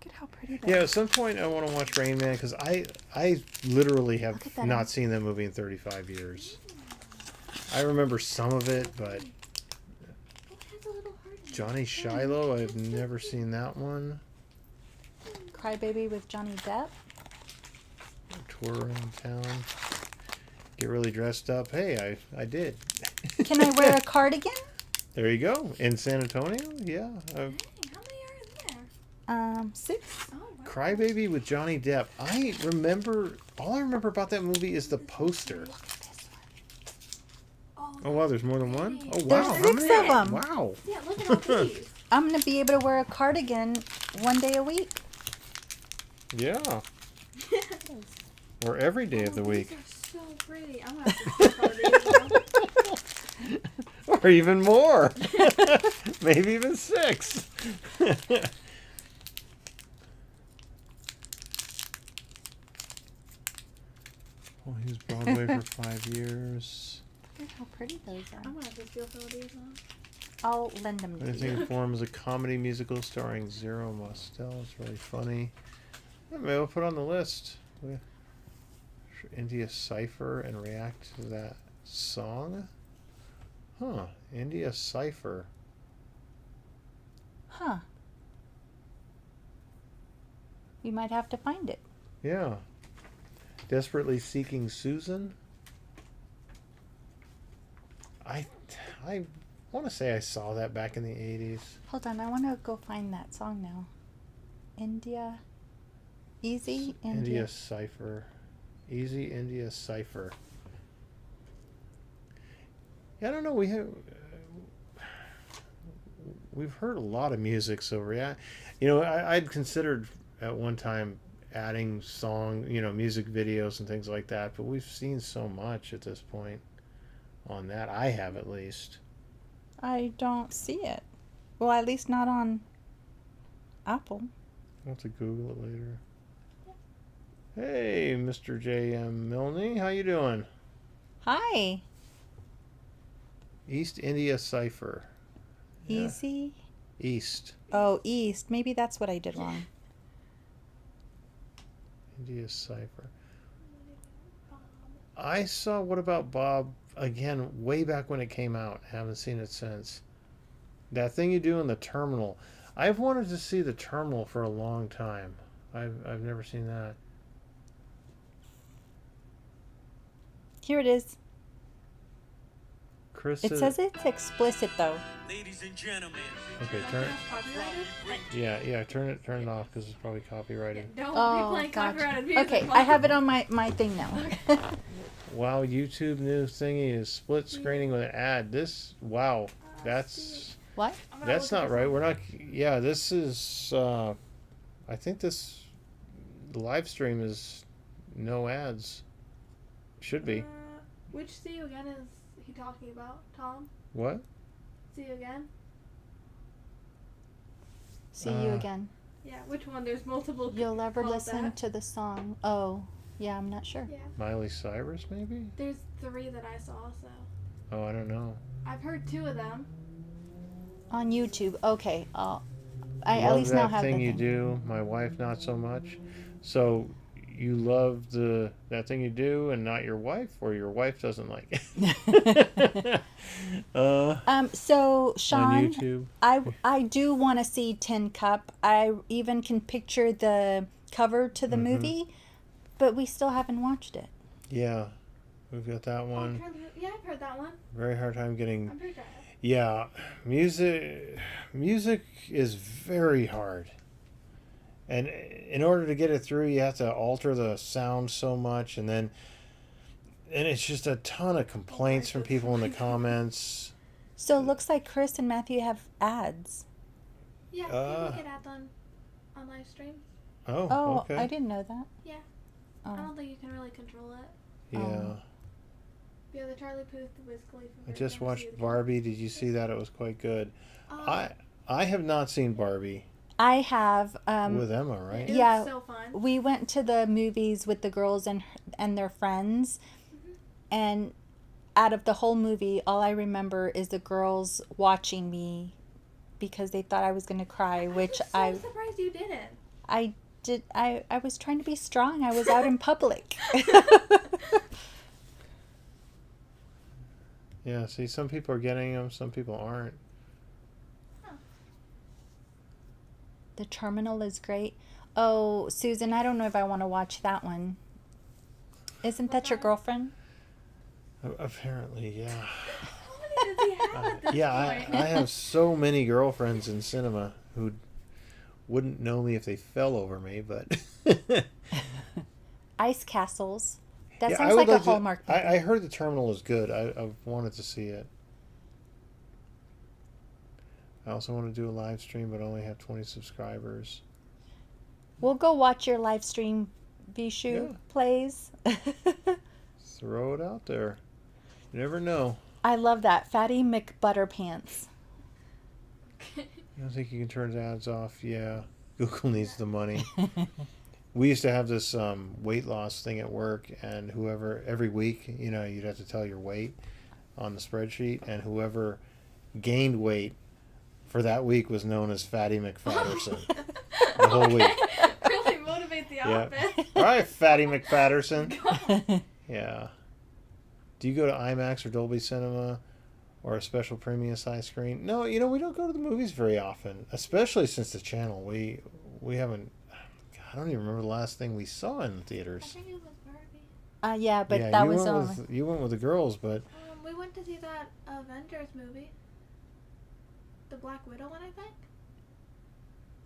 Look at how pretty that Yeah, is. at some point I want to watch Rain Man because I literally have Look at that. not seen that movie in 35 years. I remember some of it, but It has a little heart in it. Johnny Shiloh, I've never seen that one. Crybaby with Johnny Depp. Tour around town. Get really dressed up. Hey, I did. Can I wear a cardigan? There you go. In San Antonio? Yeah. Hey, how many are in there? 6. Oh, wow. Crybaby with Johnny Depp. All I remember about that movie is the poster. Look at this one. Oh, wow, there's more than one? Oh, There's wow. 6 of them. Wow. Yeah, look at all these. I'm going to be able to wear a cardigan one day a week. Yeah. Or every day of the week. These are so pretty. I'm gonna have to color these now. Or even more. Maybe even 6. Well, he was Broadway for 5 years. Look at how pretty those I'm are. gonna have to steal some of these now. I'll lend them to Anything you. form as a comedy musical starring Zero Mostel. It's really funny. Yeah, maybe we'll put it on the list. India Cypher and react to that song. Huh. India Cypher. Huh. You might have to find it. Yeah. Desperately Seeking Susan. I want to say I saw that back in the 80s. Hold on, I want to go find that song now. India. Easy India Cypher. Easy India Cypher. Yeah, I don't know. We've heard a lot of music, so I'd considered at one time adding music videos and things like that, but we've seen so much at this point on that. I have, at least. I don't see it. Well, at least not on Apple. I'll have to Google it later. Hey, Mr. J.M. Milne, how you doing? Hi. East India Cypher. Yeah. Easy. East Oh, East. Maybe that's what I did wrong. India Cypher. I saw What About Bob again way back when it came out. Haven't seen it since. That thing you do in the terminal. I've wanted to see the terminal for a long time. I've never seen that. Here it is. Chris It says it's explicit though. Ladies and gentlemen, Okay, turn it. Copyrighted? Yeah, turn it off because it's probably copyrighted. Don't be Oh, playing gotcha. copyrighted music. Okay, I have it on my thing now. Wow, YouTube new thingy is split screening with an ad. That's What? I'm gonna that's look at not this right. one. We're not. Yeah, this is. I think the live stream is no ads. Should be. Which see you again is he talking about, Tom? What? See you again? See you Uh, again. Yeah, which one? There's multiple. You'll ever called listen that. to the song. Oh, yeah, I'm not sure. Yeah, Miley Cyrus, maybe? there's 3 that I saw. So Oh, I don't know. I've heard 2 of them. On YouTube. Okay. I Love at least now that have thing the you thing. do. My wife, not so much. So, you love that thing you do, and not your wife, or your wife doesn't like it. So On Sean, YouTube. I do want to see Tin Cup. I even can picture the cover to the Mhm. movie, but we still haven't watched it. Yeah, we've got that Oh, one. yeah, I've heard that one. Very hard time getting. I'm pretty sure. Yeah, music is very hard. And in order to get it through, you have to alter the sound so much, and then and it's just a ton of complaints from people in the comments. So it looks like Chris and Matthew have ads. Yeah, Uh, people get ads on live streams. Oh, Oh, okay. I didn't know that. Yeah. I Oh. don't think you can really control it. Yeah. Oh. Yeah, the Charlie Puth, the Wiz Khalifa. I version, just never see watched it again. Barbie. Did you see that? It was quite good. Uh, I have not seen Barbie I have. with Emma, right? it Yeah. was so fun. We went to the movies with the girls and their friends, and out of the whole movie, all I remember is the girls watching me because they thought I was going to cry, which I'm so surprised you didn't. I did. I was trying to be strong. I was out in public. Yeah. See, some people are getting them, some people aren't. The Terminal is great. Oh, Susan, I don't know if I want to watch that one. Isn't that your girlfriend? Apparently, yeah. How many does he have at this Yeah, point? I have so many girlfriends in cinema who wouldn't know me if they fell over me, but Ice Castles. That yeah, sounds I would like a to- Hallmark movie. I heard the Terminal is good. I wanted to see it. I also want to do a live stream, but I only have 20 subscribers. We'll go watch your live stream, Vishu Yeah. plays. Throw it out there. You never know. I love that. Fatty McButterpants. I don't think you can turn the ads off. Yeah, Google needs the money. We used to have this weight loss thing at work, and whoever, every week, you know, you'd have to tell your weight on the spreadsheet, and whoever gained weight for that week was known as Fatty McFatterson. The whole week. Really motivate the Yeah. office. All right, Fatty McFatterson. Yeah. Do you go to IMAX or Dolby Cinema or a special premium size screen? No, you know, we don't go to the movies very often, especially since the channel. We haven't. I don't even remember the last thing we saw in the I theaters. think it was Barbie. Yeah, but Yeah, that you was went you went with the girls, but We went to see that Avengers movie. The Black Widow one, I think.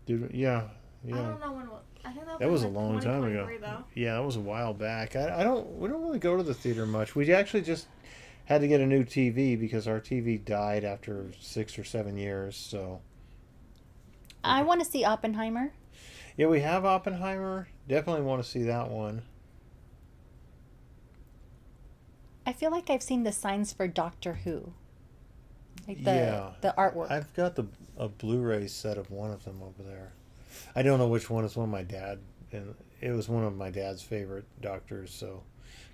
dude, yeah, I yeah. don't know when. I think That was a like long time ago. 2023, though. Yeah, that was a while back. We don't really go to the theater much. We actually just had to get a new TV because our TV died after 6 or 7 years. So I want to see Oppenheimer. yeah, we have Oppenheimer. Definitely want to see that one. I feel like I've seen the signs for Doctor Who. Like Yeah. the artwork. I've got a Blu-ray set of one of them over there. I don't know which one. It's one of my dad, and it was one of my dad's favorite doctors. So,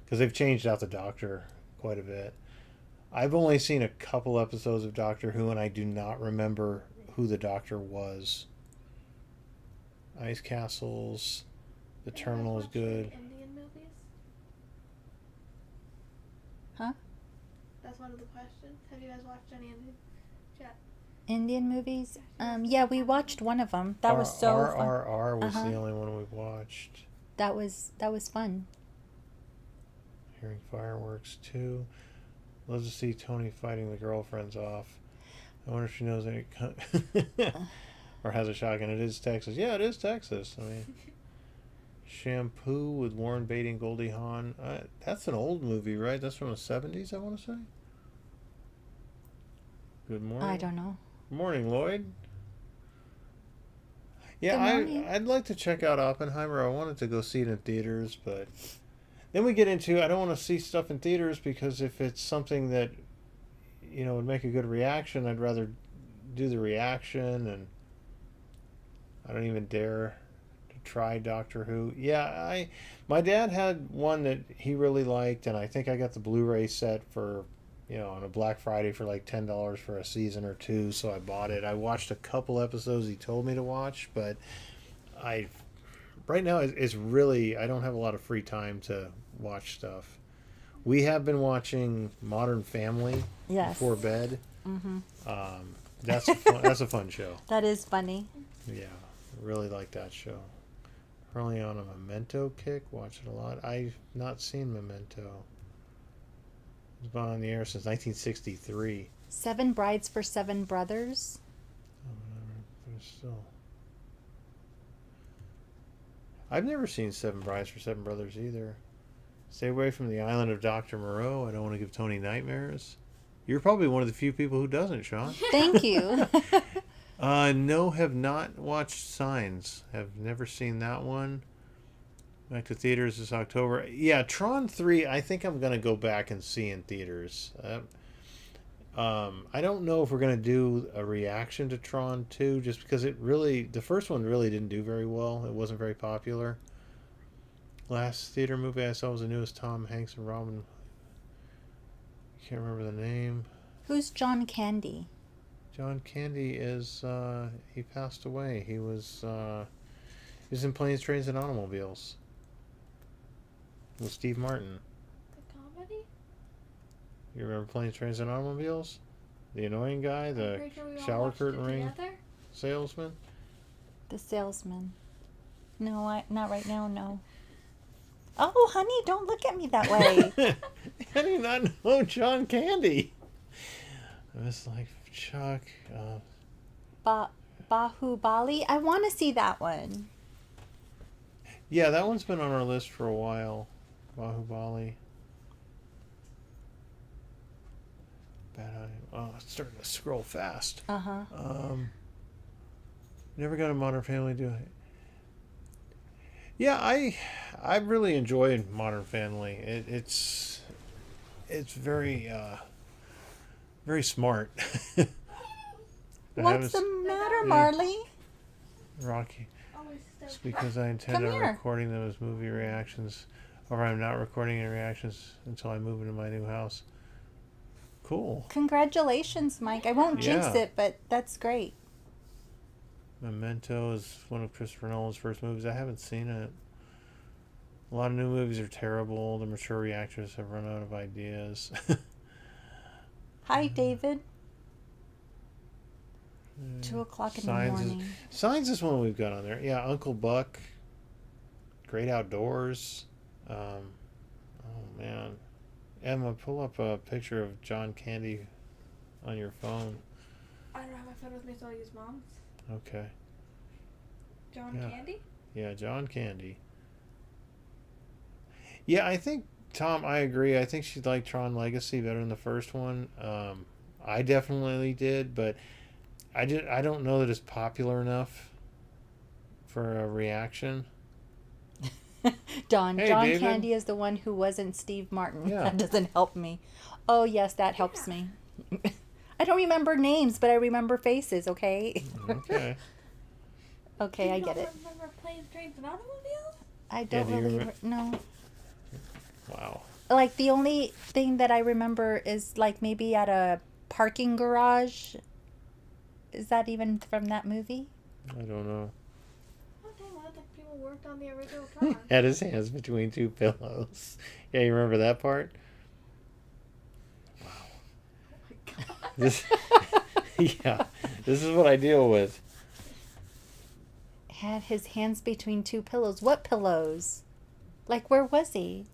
because they've changed out the Doctor quite a bit. I've only seen a couple episodes of Doctor Who, and I do not remember who the Doctor was. Ice Castles, The Have you guys Terminal is watched any good. Indian movies? Huh? That's one of the questions. Have you guys watched any Indian? Indian movies. Yeah, we watched one of them. That was so fun. RRR was Uh-huh. the only one we watched. That was fun. Hearing fireworks too. Love to see Tony fighting the girlfriends off. I wonder if she knows any, or has a shotgun. It is Texas. Yeah, it is Texas. I mean, Shampoo with Warren Beatty and Goldie Hawn. That's an old movie, right? That's from the 70s, I want to say. Good morning. I don't know. Good morning, Lloyd. Yeah, Good morning. I'd like to check out Oppenheimer. I wanted to go see it in theaters, but then we get into I don't want to see stuff in theaters because if it's something that would make a good reaction, I'd rather do the reaction, and I don't even dare to try Doctor Who. Yeah, my dad had one that he really liked, and I think I got the Blu-ray set for on a Black Friday for like $10 for a season or two, so I bought it. I watched a couple episodes he told me to watch, but right now it's really I don't have a lot of free time to watch stuff. We have been watching Modern Family Yes. before bed. Mm-hmm. That's a fun show. That is funny. Yeah, really like that show. Currently on a Memento kick, watch it a lot. I've not seen Memento. It's been on the air since 1963. 7 Brides for 7 Brothers. There's still. I've never seen Seven Brides for Seven Brothers either. Stay away from the island of Dr. Moreau. I don't want to give Tony nightmares. You're probably one of the few people who doesn't, Sean. Thank you. No, have not watched Signs. Have never seen that one. Back to theaters this October. Yeah, Tron 3, I think I'm going to go back and see in theaters. I don't know if we're going to do a reaction to Tron 2, just because the first one really didn't do very well. It wasn't very popular. Last theater movie I saw was the newest Tom Hanks and Robin. Can't remember the name. Who's John Candy? John Candy is, he passed away. He was in Planes, Trains, and Automobiles with Steve Martin. The comedy? You remember Planes, Trains, and Automobiles? The annoying guy, I'm the pretty sure we all shower watched curtain it ring together. salesman? The salesman. No, not right now, no. Oh, honey, don't look at me that way. How do you not know John Candy? I was like, Chuck. Bahubali? I want to see that one. Yeah, that one's been on our list for a while. Bahubali. Bad Eye. Oh, it's starting to scroll fast. Uh-huh. Never got a Modern Family, do I? Yeah, I really enjoyed Modern Family. It's very very smart. What's the matter, Marley? Rocky. Always It's so because I intend Come on here. recording them as movie reactions, or I'm not recording any reactions until I move into my new house. Cool. Congratulations, Mike. I won't jinx Yeah. it, but that's great. Memento is one of Christopher Nolan's first movies. I haven't seen it. A lot of new movies are terrible. The mature reactors have run out of ideas. Hi, David. 2:00 in the morning. Signs is one we've got on there. Yeah, Uncle Buck. Great Outdoors. Oh, man. Emma, pull up a picture of John Candy on your phone. I don't have my phone with me, so I'll use mom's. Okay. John Yeah. Candy? Yeah, John Candy. Yeah, I think, Tom, I agree. I think she liked Tron Legacy better than the first one. I definitely did, but I don't know that it's popular enough for a reaction. Hey, John David. Candy is the one who wasn't Steve Martin. Yeah. That doesn't help me. Oh, yes, that helps me. I don't remember names, but I remember faces, okay? Okay. Okay, I You get don't it. remember Planes, Trains, and Automobiles? I don't do you really... remember- No. Wow. Like, the only thing that I remember is, like, maybe at a parking garage. Is that even from that movie? I don't know. Oh, dang, I thought people worked on the original Tron. Had his hands between two pillows. Yeah, you remember that part? Wow. Oh my god. This, yeah, this is what I deal with. Had his hands between two pillows. What pillows? Like, where was he?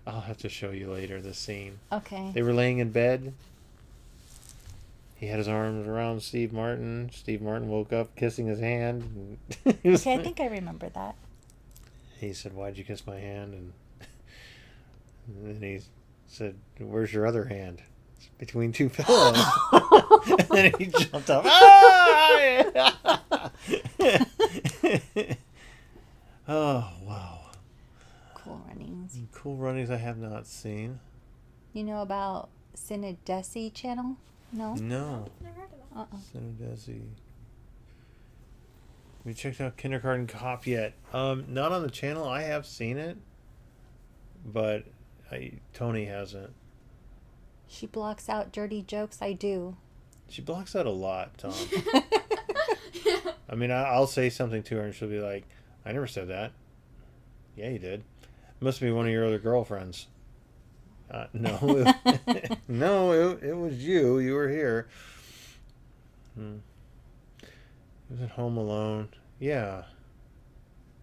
I'll have to show you later the scene. Okay. They were laying in bed. He had his arms around Steve Martin. Steve Martin woke up kissing his hand. And he, was, Okay, I think I remember that. he said, "Why'd you kiss my hand?" And then he said, "Where's your other hand?" "It's between two pillows." And then he jumped up. Ah! Oh, wow. Cool Runnings. Cool Runnings I have not seen. You know about Cinedesi channel? No? No. Never heard of that. Cinedesi. We checked out Kindergarten Cop yet. Not on the channel. I have seen it, but Tony hasn't. She blocks out dirty jokes. I do. She blocks out a lot, Tom. I mean, I'll say something to her and she'll be like, "I never said that." "Yeah, you did. Must be one of your other girlfriends." No, no, it was you. You were here. He was at Home Alone. Yeah.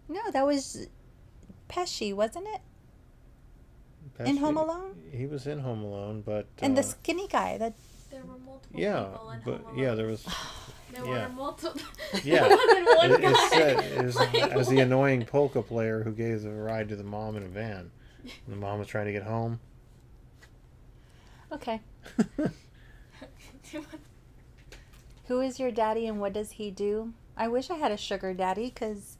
No, that was Pesci, wasn't it? In Home Alone? He was in Home Alone, but And the skinny guy. That There were multiple yeah, people in but Home yeah, Alone. there was They Yeah. wanted multiple. Yeah. More than one guy. It was as the annoying polka player who gave the ride to the mom in a van. The mom was trying to get home. Okay. Who is your daddy and what does he do? I wish I had a sugar daddy because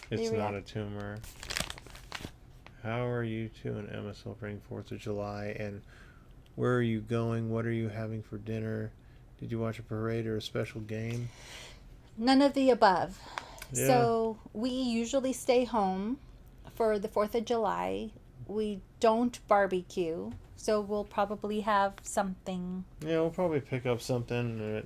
It's Here we not are. a tumor. How are you two and Emma celebrating 4th of July? And where are you going? What are you having for dinner? Did you watch a parade or a special game? none of the above. Yeah. So we usually stay home for the 4th of July. We don't barbecue. So we'll probably have something. Yeah, we'll probably pick up something.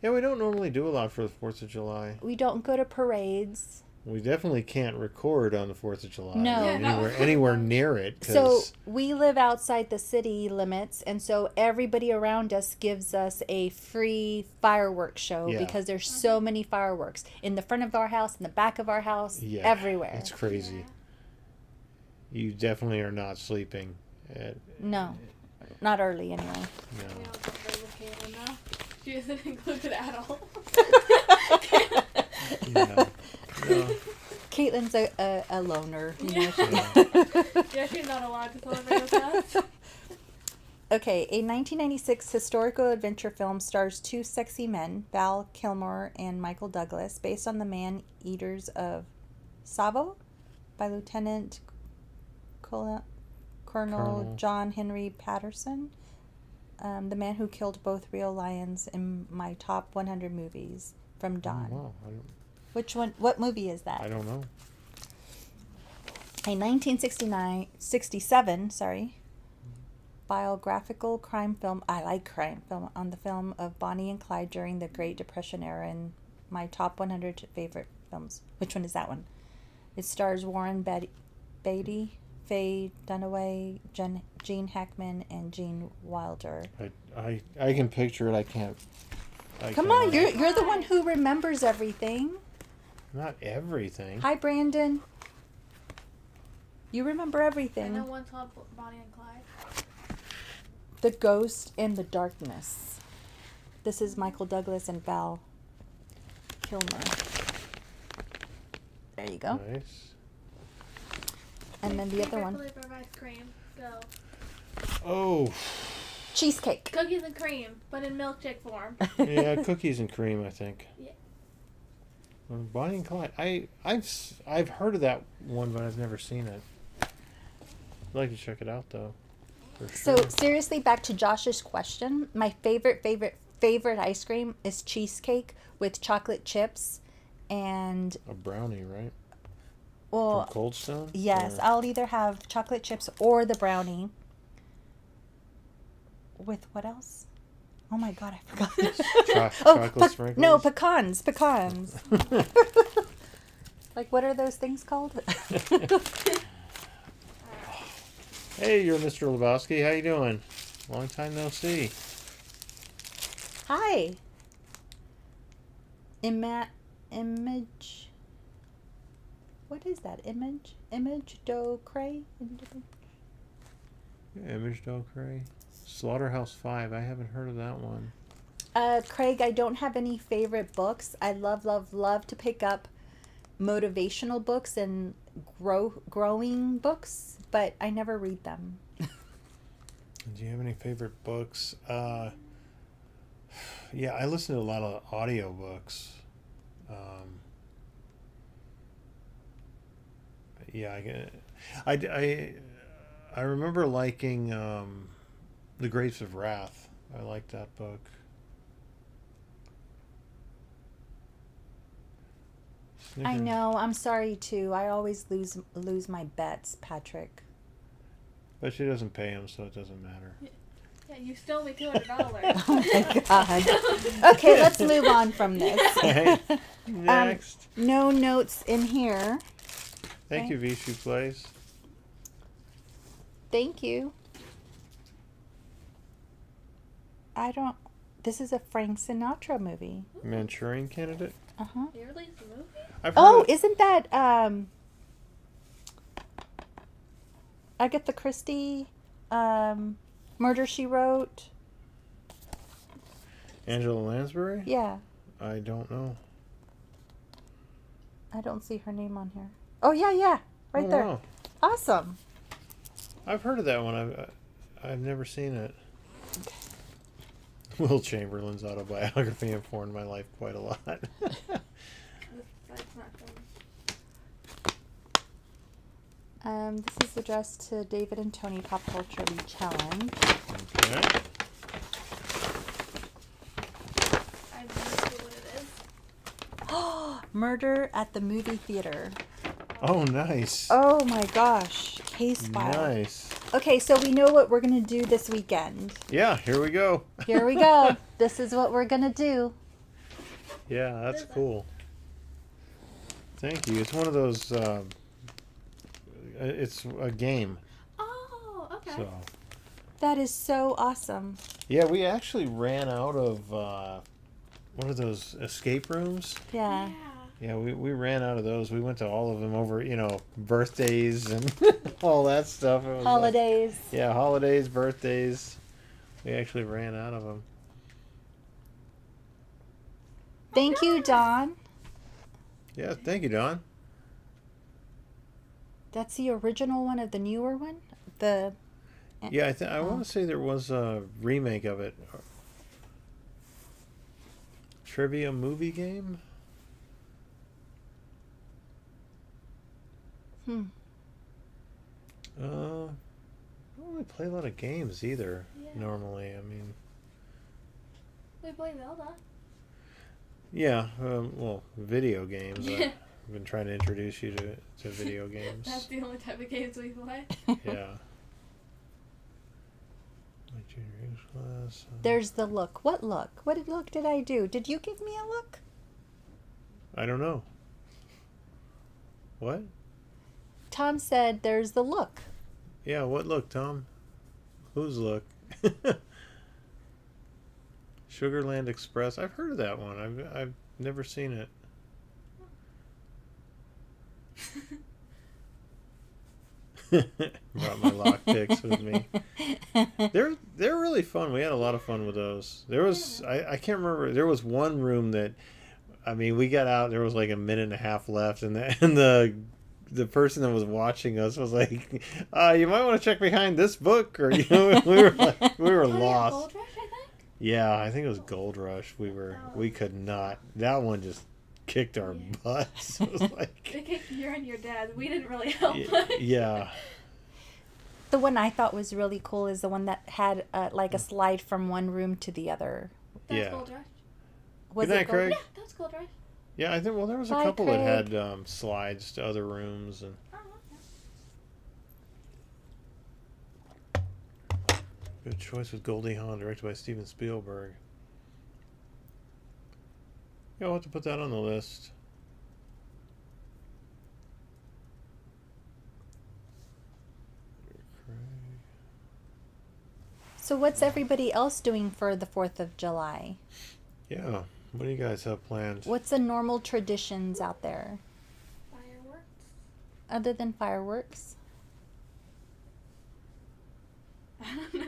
Yeah, we don't normally do a lot for the 4th of July. We don't go to parades. We definitely can't record on the 4th of July. No. Yeah, no. Anywhere near it. 'Cause So we live outside the city limits, and so everybody around us gives us a free fireworks show Yeah. because there's so many fireworks in the front of our house, in the back of our house, yeah, everywhere. it's crazy. You definitely are not sleeping. No, not early anyway. We No. don't go for Caitlin now. She isn't included at all. Yeah. No. Caitlin's a loner. You know, Yeah. Yeah, she's not allowed to celebrate with us. Okay, a 1996 historical adventure film stars two sexy men, Val Kilmer and Michael Douglas, based on the Man-Eaters of Savo by Lieutenant Colonel Colonel. John Henry Patterson, the man who killed both real lions in my top 100 movies from Dawn. Wow, Which one? What movie is that? I don't know. A 1967, biographical crime film. I like crime film on the film of Bonnie and Clyde during the Great Depression era in my top 100 favorite films. Which one is that one? It stars Warren Beatty, Faye Dunaway, Gene Hackman, and Gene Wilder. I can picture it. I can't. Come on, you're the one who remembers everything. Not everything. Hi, Brandon. You remember I everything. know one's called Bonnie and Clyde. The Ghost in the Darkness. This is Michael Douglas and Val Kilmer. There you go. Nice. And then the other one. Favorite flavor of ice cream. Go. Oh, Cheesecake. Cookies and cream, but in milkshake form. yeah, cookies and cream. I think. Yeah. Bonnie and Clyde. I've heard of that one, but I've never seen it. I'd like to check it out though. For So sure. seriously, back to Josh's question. My favorite ice cream is cheesecake with chocolate chips, and A brownie, right? well, From Cold Stone. yes, Or- I'll either have chocolate chips or the brownie. With what else? Oh my god, I forgot. chocolate sprinkles. No, pecans. Like, what are those things called? Hey, you're Mr. Lebowski. How you doing? Long time no see. Hi. Image. What is that? Image do cray? Image Cray. Slaughterhouse 5. I haven't heard of that one. Craig, I don't have any favorite books. I love to pick up motivational books and growing books, but I never read them. Do you have any favorite books? Yeah, I listen to a lot of audiobooks. Yeah, I remember liking The Grapes of Wrath. I liked that book. I know. I'm sorry too. I always lose my bets, Patrick. But she doesn't pay him, so it doesn't matter. Yeah, you stole me $200. Oh my god. Okay, let's move on from this. Okay, next. No notes in here. Thank you, Vishu Plays. Thank you. This is a Frank Sinatra movie. Manchurian Candidate. Uh-huh. You released a movie? I've Oh, heard of- isn't that Agatha Christie, Murder She Wrote. Angela Lansbury? Yeah, I don't know. I don't see her name on here. Oh yeah, right Oh, there. wow. Awesome. I've heard of that one. I've never seen it. Will Chamberlain's autobiography informed my life quite a lot. That's not fun. This is addressed to David and Tony Pop Culture Challenge. Okay. I have no clue what it is. Murder at the Movie Theater. Oh, nice. Oh my gosh. Case file. Nice. Okay, so we know what we're going to do this weekend. Yeah, here we go. Here we go. This is what we're going to do. Yeah, that's cool. Thank you. It's one of those, it's a game. Oh, okay. So, That is so awesome. yeah, we actually ran out of, what are those, escape rooms? Yeah. Yeah, we ran out of those. We went to all of them over, birthdays and all that stuff. It was Holidays. yeah, holidays, birthdays. We actually ran out of them. Thank you, Dawn. Yeah, thank you, Don. That's the original one of the newer one? The Yeah, I want to say there was a remake of it. Trivia movie game? I don't really play a lot of games either, Yeah. normally. I mean, We play Zelda. yeah, well, video games. Yeah. I've been trying to introduce you to video games. That's the only type of games we play. Yeah. My junior English class. There's the look. What look? What look did I do? Did you give me a look? I don't know. What? Tom said there's the look. Yeah, what look, Tom? Whose look? Sugarland Express. I've heard of that one. I've never seen it. Brought my lock picks with me. They're really fun. We had a lot of fun with those. There was I can't remember. There was one room that, I mean, we got out. There was like a minute and a half left, and the person that was watching us was like, "You might want to check behind this book," or we were lost. Gold Rush, I think? Yeah, I think it was Gold Rush. We could not. That one just kicked our butts. It was like, They kicked your and your dad. We didn't really help much. yeah. The one I thought was really cool is the one that had like a slide from one room to the other. That's Yeah. Gold Rush. Was Good night, it gold? Craig. Yeah, that's Gold Rush. Yeah, I think. Well, there was a Bye, couple that Craig. had slides to other rooms, and Oh, good choice with Goldie Hawn, directed by Steven Spielberg. Yeah, I'll have to put that on the list. So what's everybody else doing for the 4th of July? Yeah, what do you guys have planned? What's the normal traditions out there fireworks. other than fireworks? I don't know.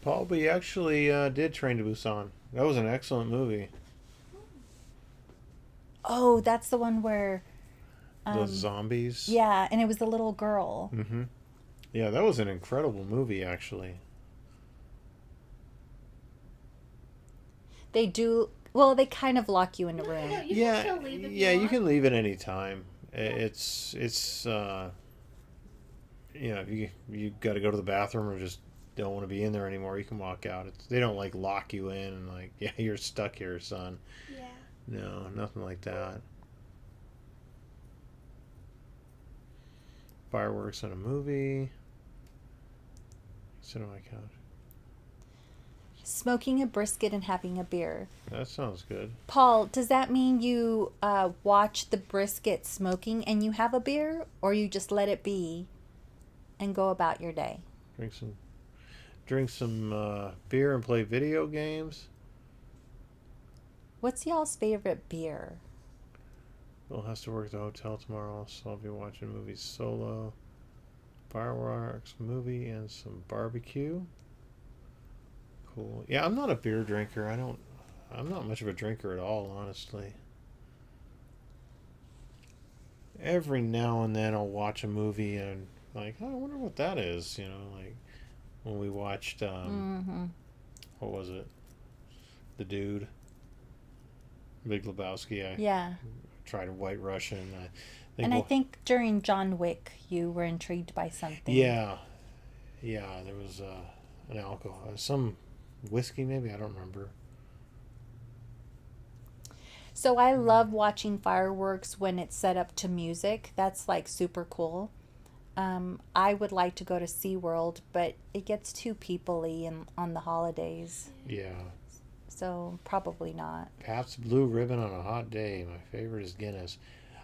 Paul, we actually did Train to Busan. That was an excellent movie. Oh, that's the one where The zombies. yeah, and it was the little girl. Mm-hmm. Yeah, that was an incredible movie, actually. They do well, they kind of lock you in a room. No, you Yeah, can still leave if yeah, you you want. can leave at any time. It's if you got to go to the bathroom or just don't want to be in there anymore, you can walk out. They don't like lock you in and like, yeah, you're stuck here, son. Yeah. No, nothing like that. Fireworks in a movie. Sit on my couch. Smoking a brisket and having a beer. That sounds good. Paul, does that mean you watch the brisket smoking and you have a beer, or you just let it be and go about your day? Drink some beer and play video games. What's y'all's favorite beer? Bill has to work at the hotel tomorrow, so I'll be watching movies solo. fireworks movie and some barbecue. Cool. Yeah, I'm not a beer drinker. I'm not much of a drinker at all, honestly. Every now and then I'll watch a movie and like, oh, I wonder what that is. Like when we watched Mm-hmm. what was it? The Dude, Big Lebowski. I Yeah. tried a White Russian. I And I think. think during John Wick, you were intrigued by something. Yeah, yeah. There was an alcohol, some whiskey maybe. I don't remember. So I love watching fireworks when it's set up to music. That's like super cool. I would like to go to SeaWorld, but it gets too peoply and on the holidays. Yeah. So probably not. Pabst Blue Ribbon on a hot day. My favorite is Guinness.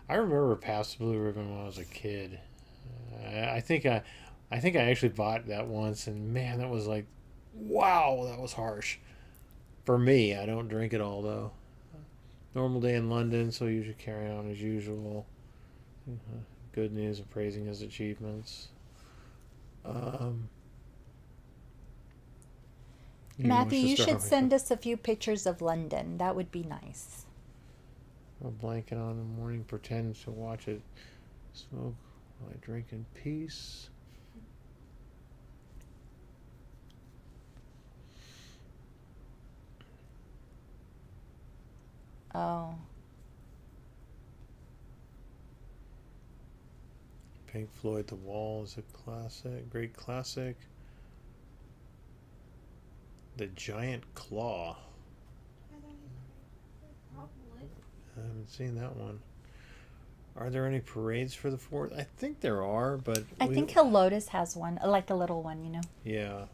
I remember Pabst Blue Ribbon when I was a kid. I think I actually bought that once, and man, that was like, wow, that was harsh. For me, I don't drink it all though. Normal day in London, so usually carry on as usual. Good news and praising his achievements. Um, Matthew, you should send us a few pictures of London. That would be nice. A blanket on in the morning, pretend to watch it. Smoke while I drink in peace. Oh. Pink Floyd, The Wall is a classic, great classic. The Giant Claw. Probably. I haven't seen that one. Are there any parades for the 4th? I think there are, but I think Hill Lotus has one, like a little one, you know. Yeah,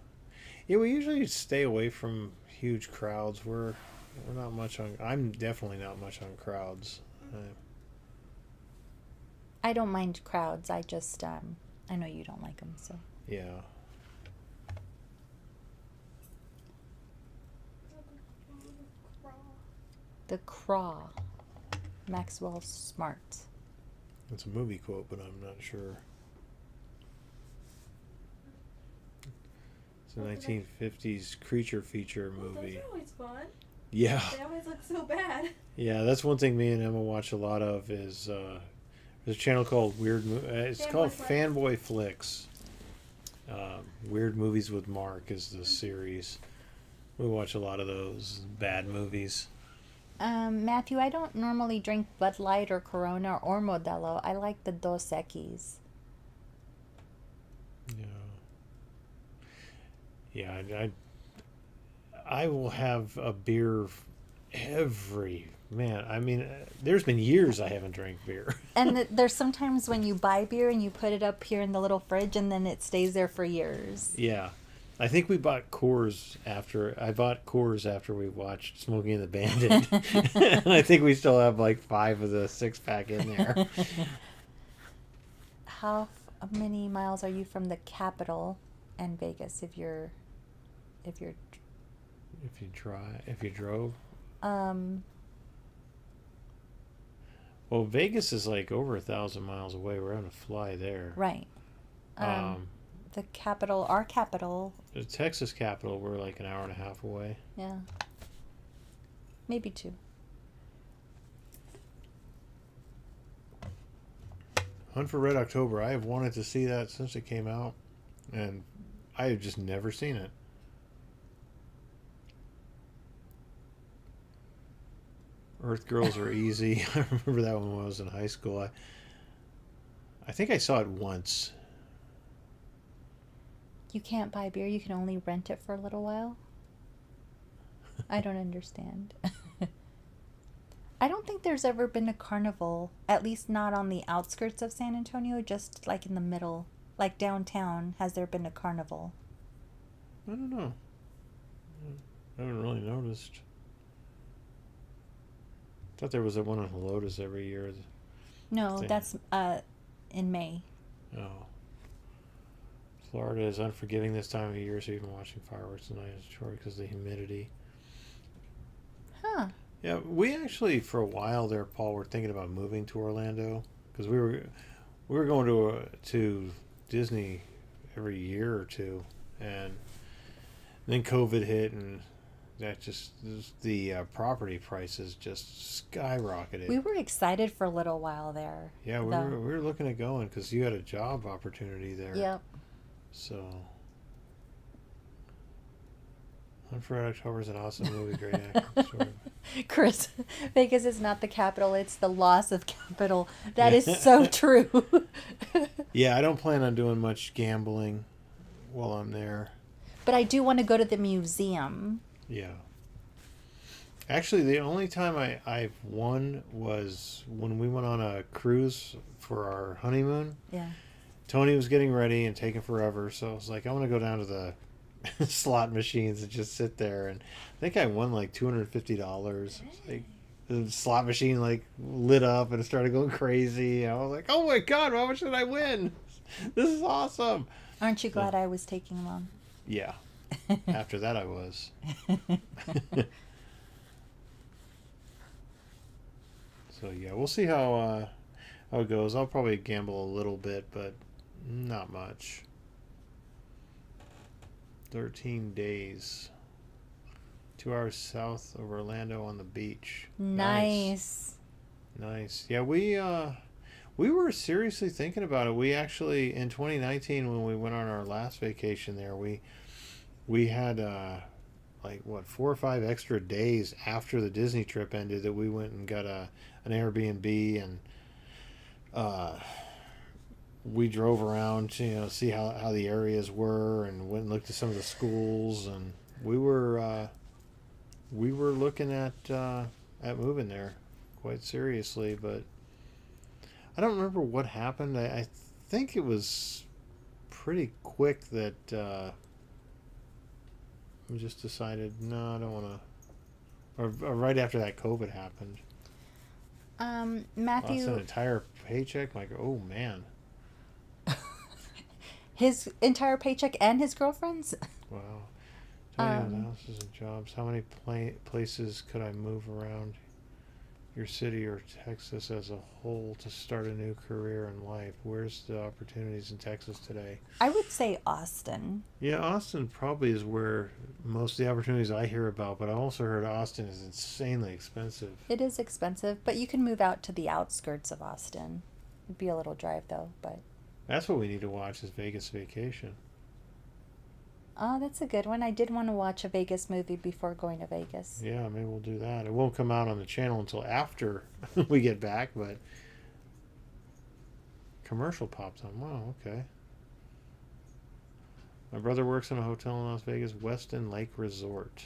yeah. We usually stay away from huge crowds. We're not much on. I'm definitely not much on crowds. I don't mind crowds. I just, I know you don't like them, so. Yeah. The Craw. Maxwell Smart. It's a movie quote, but I'm not sure. It's a 1950s creature feature movie. Those are always fun. Yeah. They always look so bad. Yeah, that's one thing me and Emma watch a lot of is there's a channel called it's called Fanboy Flicks. Weird Movies with Mark is the series. We watch a lot of those bad movies. Matthew, I don't normally drink Bud Light or Corona or Modelo. I like the Dos Equis. Yeah. Yeah, I will have a beer I mean, there's been years I haven't drank beer. And there's sometimes when you buy beer and you put it up here in the little fridge and then it stays there for years. Yeah. I think we bought Coors after we watched Smokey and the Bandit. And I think we still have like 5 of the 6-pack in there. How many miles are you from the capital and Vegas if you drove? um Well, Vegas is like over 1,000 miles away. We're having to fly there. right. The capital, our capital, The Texas capital, we're like an hour and a half away. yeah. Maybe 2. Hunt for Red October. I have wanted to see that since it came out, and I have just never seen it. Earth Girls Are Easy. I remember that one when I was in high school. I think I saw it once. You can't buy beer, you can only rent it for a little while. I don't understand. I don't think there's ever been a carnival, at least not on the outskirts of San Antonio, just like in the middle, like downtown. Has there been a carnival? I don't know. I haven't really noticed. Thought there was a one in Lotus every year. No, Thing. that's in May. Oh. Florida is unforgiving this time of year, so even watching fireworks tonight is a chore because of the humidity. Huh. Yeah, we actually for a while there, Paul, were thinking about moving to Orlando because we were going to Disney every year or two, and then COVID hit, and that just the property prices just skyrocketed. We were excited for a little while there. Yeah, though. we were looking at going because you had a job opportunity there. Yep. So, Hunt for Red October is an awesome movie, great acting story. Chris, Vegas is not the capital, it's the loss of capital. That is so true. Yeah, I don't plan on doing much gambling while I'm there. But I do want to go to the museum. Yeah. Actually, the only time I've won was when we went on a cruise for our honeymoon. Yeah. Tony was getting ready and taking forever, so I was like, I want to go down to the slot machines and just sit there. And I think I won like $250. Like the slot machine like lit up and it started going crazy. I was like, oh my god, how much did I win? This is awesome. Aren't you glad I was taking along? Yeah. After that, I was. So yeah, we'll see how it goes. I'll probably gamble a little bit, but not much. 13 days. 2 hours south of Orlando on the beach. Nice. Nice. Yeah, we were seriously thinking about it. We actually in 2019 when we went on our last vacation there, we had like what 4 or 5 extra days after the Disney trip ended that we went and got an Airbnb, and we drove around to see how the areas were, and went and looked at some of the schools, and we were looking at moving there quite seriously, but I don't remember what happened. I think it was pretty quick that we just decided no, I don't want to. Or right after that COVID happened. Lost Matthew, an entire paycheck. Like, oh man. his entire paycheck and his girlfriend's? Wow. Tell me houses and jobs. How many places could I move around your city or Texas as a whole to start a new career in life? Where's the opportunities in Texas today? I would say Austin. Yeah, Austin probably is where most of the opportunities I hear about, but I also heard Austin is insanely expensive. It is expensive, but you can move out to the outskirts of Austin. It'd be a little drive though, but That's what we need to watch is Vegas Vacation. oh, that's a good one. I did want to watch a Vegas movie before going to Vegas. Yeah, maybe we'll do that. It won't come out on the channel until after we get back, but commercial popped on. Wow, okay. My brother works in a hotel in Las Vegas, Westin Lake Resort.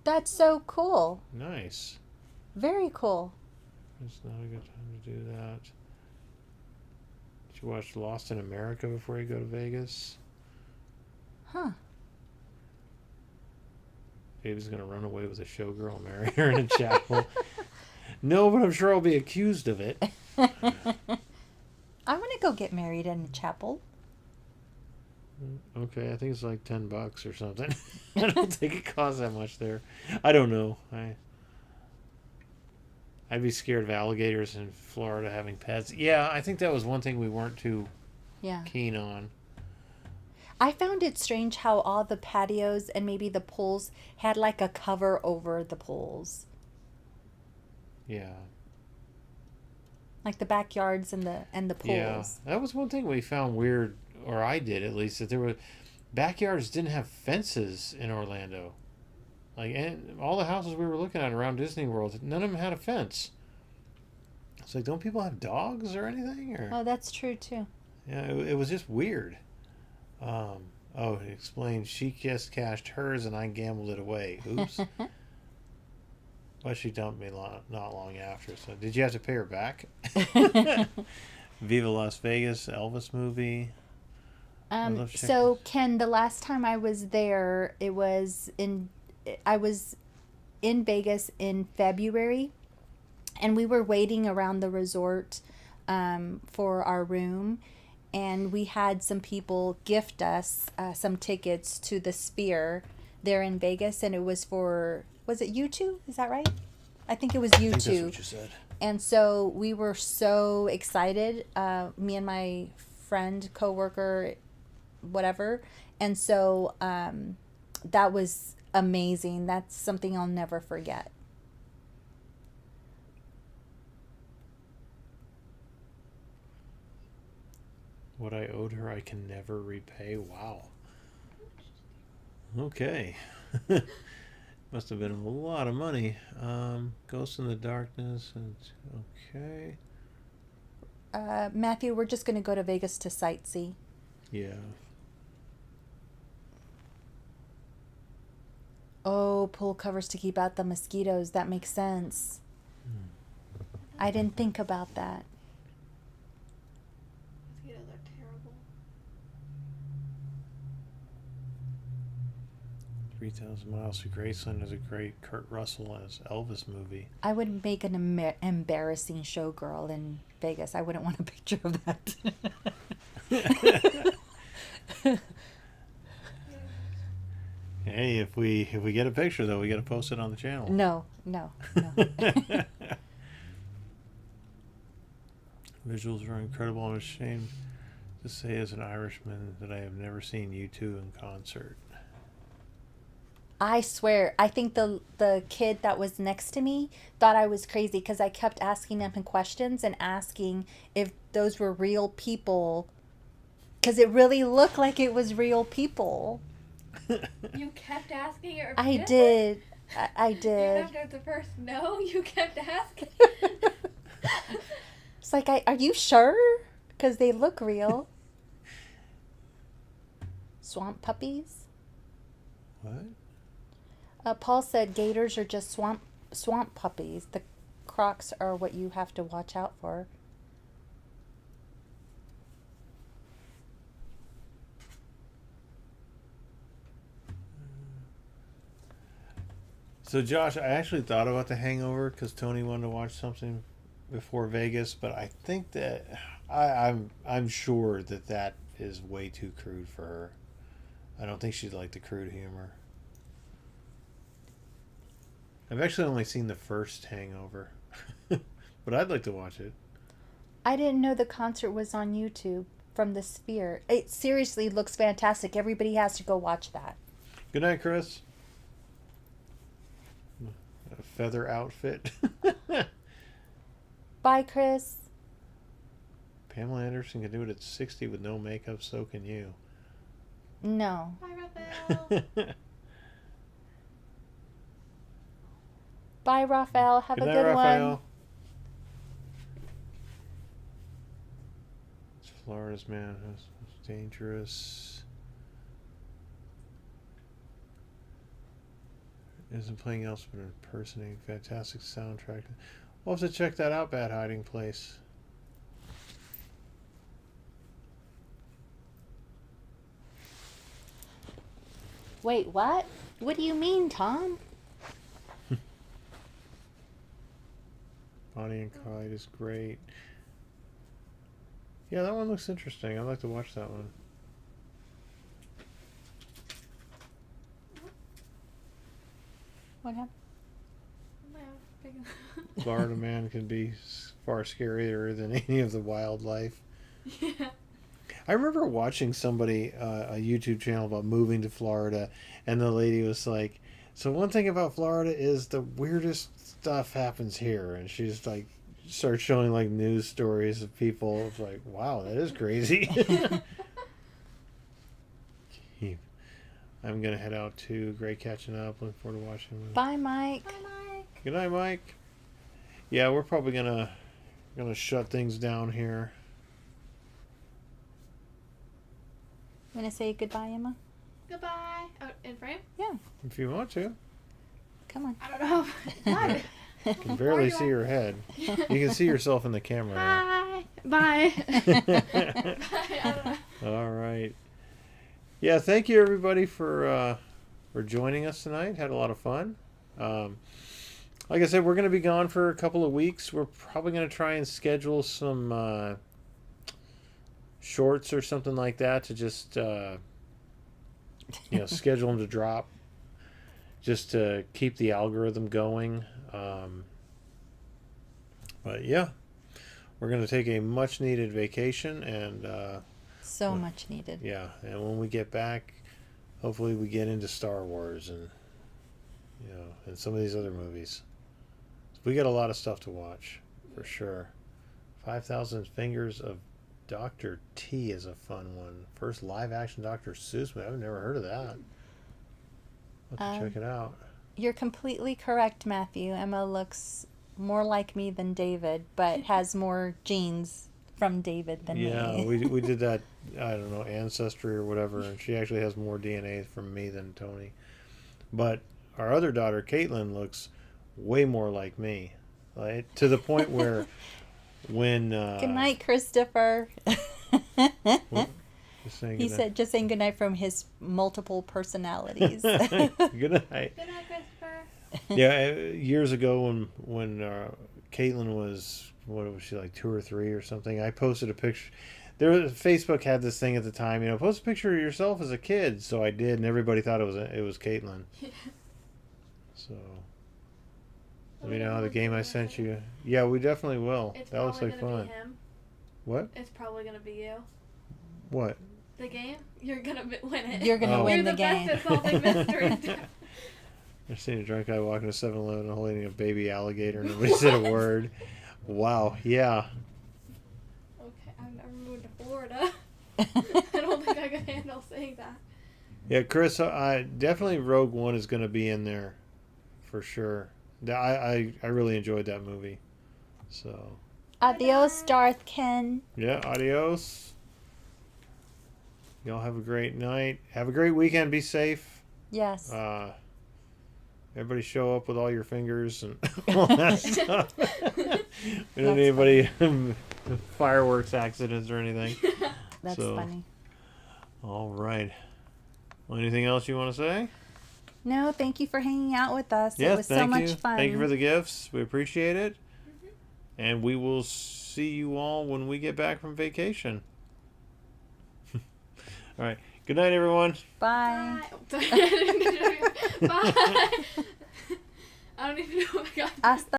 That's so cool. Nice. Very cool. It's not a good time to do that. Did you watch Lost in America before you go to Vegas? Huh. Baby's gonna run away with a showgirl and marry her in a chapel. No, but I'm sure I'll be accused of it. I want to go get married in a chapel. Okay, I think it's like $10 or something. I don't think it costs that much there. I don't know. I'd be scared of alligators in Florida having pets. Yeah, I think that was one thing we weren't too Yeah. keen on. I found it strange how all the patios and maybe the pools had like a cover over the pools. Yeah. Like the backyards and the pools. Yeah, that was one thing we found weird, or I did at least, that there were backyards didn't have fences in Orlando. Like, and all the houses we were looking at around Disney World, none of them had a fence. It's like, don't people have dogs or anything? Or Oh, that's true too. yeah, it was just weird. It explained she just cashed hers and I gambled it away. Oops. But she dumped me not long after. So did you have to pay her back? Viva Las Vegas, Elvis movie. So Ken, the last time I was there, I was in Vegas in February, and we were waiting around the resort for our room, and we had some people gift us some tickets to the Sphere there in Vegas, and it was it U2? Is that right? I think it was U2. I think that's what you said. And so we were so excited. Me and my friend, coworker, whatever. And so that was amazing. That's something I'll never forget. What I owed her, I can never repay. Wow. Okay. Must have been a lot of money. Ghost in the Darkness. Okay. Matthew, we're just going to go to Vegas to sightsee. Yeah. Oh, pull covers to keep out the mosquitoes. That makes sense. I didn't think about that. Mosquitoes are terrible. 3,000 Miles to Graceland is a great Kurt Russell as Elvis movie. I would make an embarrassing showgirl in Vegas. I wouldn't want a picture of that. Hey, if we get a picture though, we got to post it on the channel. No. Visuals are incredible. I'm ashamed to say as an Irishman that I have never seen U2 in concert. I swear, I think the kid that was next to me thought I was crazy because I kept asking him questions and asking if those were real people, because it really looked like it was real people. You kept asking it I repeatedly? did. I Even did. after the first no, you kept asking. It's like, are you sure? Because they look real. Swamp puppies? What? Paul said gators are just swamp puppies. The crocs are what you have to watch out for. So Josh, I actually thought about The Hangover because Tony wanted to watch something before Vegas, but I think that I'm sure that is way too crude for her. I don't think she'd like the crude humor. I've actually only seen the first Hangover, but I'd like to watch it. I didn't know the concert was on YouTube from the Sphere. It seriously looks fantastic. Everybody has to go watch that. Good night, Chris. A feather outfit. Bye, Chris. Pamela Anderson can do it at 60 with no makeup, so can you. No. Bye, Raphael. Bye, Raphael. Have Good a night, good Raphael. one. It's Florida's man. It's dangerous. Isn't playing else but impersonating. Fantastic soundtrack. We'll have to check that out, Bad Hiding Place. Wait, what? What do you mean, Tom? Bonnie and Clyde is great. Yeah, that one looks interesting. I'd like to watch that one. What happened? Florida man can be far scarier than any of the wildlife. Yeah. I remember watching somebody, a YouTube channel about moving to Florida, and the lady was like, so one thing about Florida is the weirdest stuff happens here. And she's like, starts showing like news stories of people. It's like, wow, that is crazy. I'm going to head out to Great Catching Up. Looking forward to watching. Bye, Mike. Bye, Mike. Good night, Mike. Yeah, we're probably gonna shut things down here. You want to say goodbye, Emma? Goodbye. Oh, in frame? Yeah. If you want to. Come on. I don't know. Bye. You can barely see your head. You can see yourself in the camera. Hi. Bye. Bye. I don't know. All right. Yeah, thank you everybody for joining us tonight. Had a lot of fun. Like I said, we're going to be gone for a couple of weeks. We're probably going to try and schedule some shorts or something like that to just schedule them to drop, just to keep the algorithm going. But yeah, we're going to take a much needed vacation, and So much needed. Yeah, and when we get back, hopefully we get into Star Wars and and some of these other movies. We got a lot of stuff to watch for sure. 5,000 Fingers of Dr. T is a fun one. First live action Dr. Seuss movie. I've never heard of that. I'll have to check it out. You're completely correct, Matthew. Emma looks more like me than David, but has more genes from David than me. Yeah, we did that, I don't know, ancestry or whatever, and she actually has more DNA from me than Tony. But our other daughter, Caitlin, looks way more like me. Like, to the point where when... Good night, Christopher. Just saying He good said, just saying goodnight from his multiple personalities. night. Good night. Good night, Christopher. Yeah, years ago when Caitlin was, what was she, like 2 or 3 or something, I posted a picture. Facebook had this thing at the time, post a picture of yourself as a kid. So I did, and everybody thought it was Caitlin. So let me know how the game I sent you. Yeah, we definitely will. It's That looks probably like gonna fun. be him. What? It's probably gonna be you. What? The game, you're gonna win it. You're going to Oh. win You're the the game. best at solving mysteries. I've seen a drunk guy walking to 7-Eleven holding a baby alligator. Nobody said a word. Wow. Yeah. Okay, I've never moved to Florida. I don't think I could handle saying that. Yeah, Chris, I definitely Rogue One is going to be in there for sure. I really enjoyed that movie. So, Adios, Darth Ken. yeah, adios. Y'all have a great night. Have a great weekend. Be safe. Yes. Everybody show up with all your fingers and all that stuff. We don't That's need anybody fireworks accidents or anything. That's so- funny. All right. Well, anything else you want to say? No, thank you for hanging out with us. Yes, It was so thank much you. fun. Thank you for the gifts. We appreciate it. And we will see you all when we get back from vacation. All right. Good night, everyone. Bye. Bye. Bye. I don't even know if I got. Hasta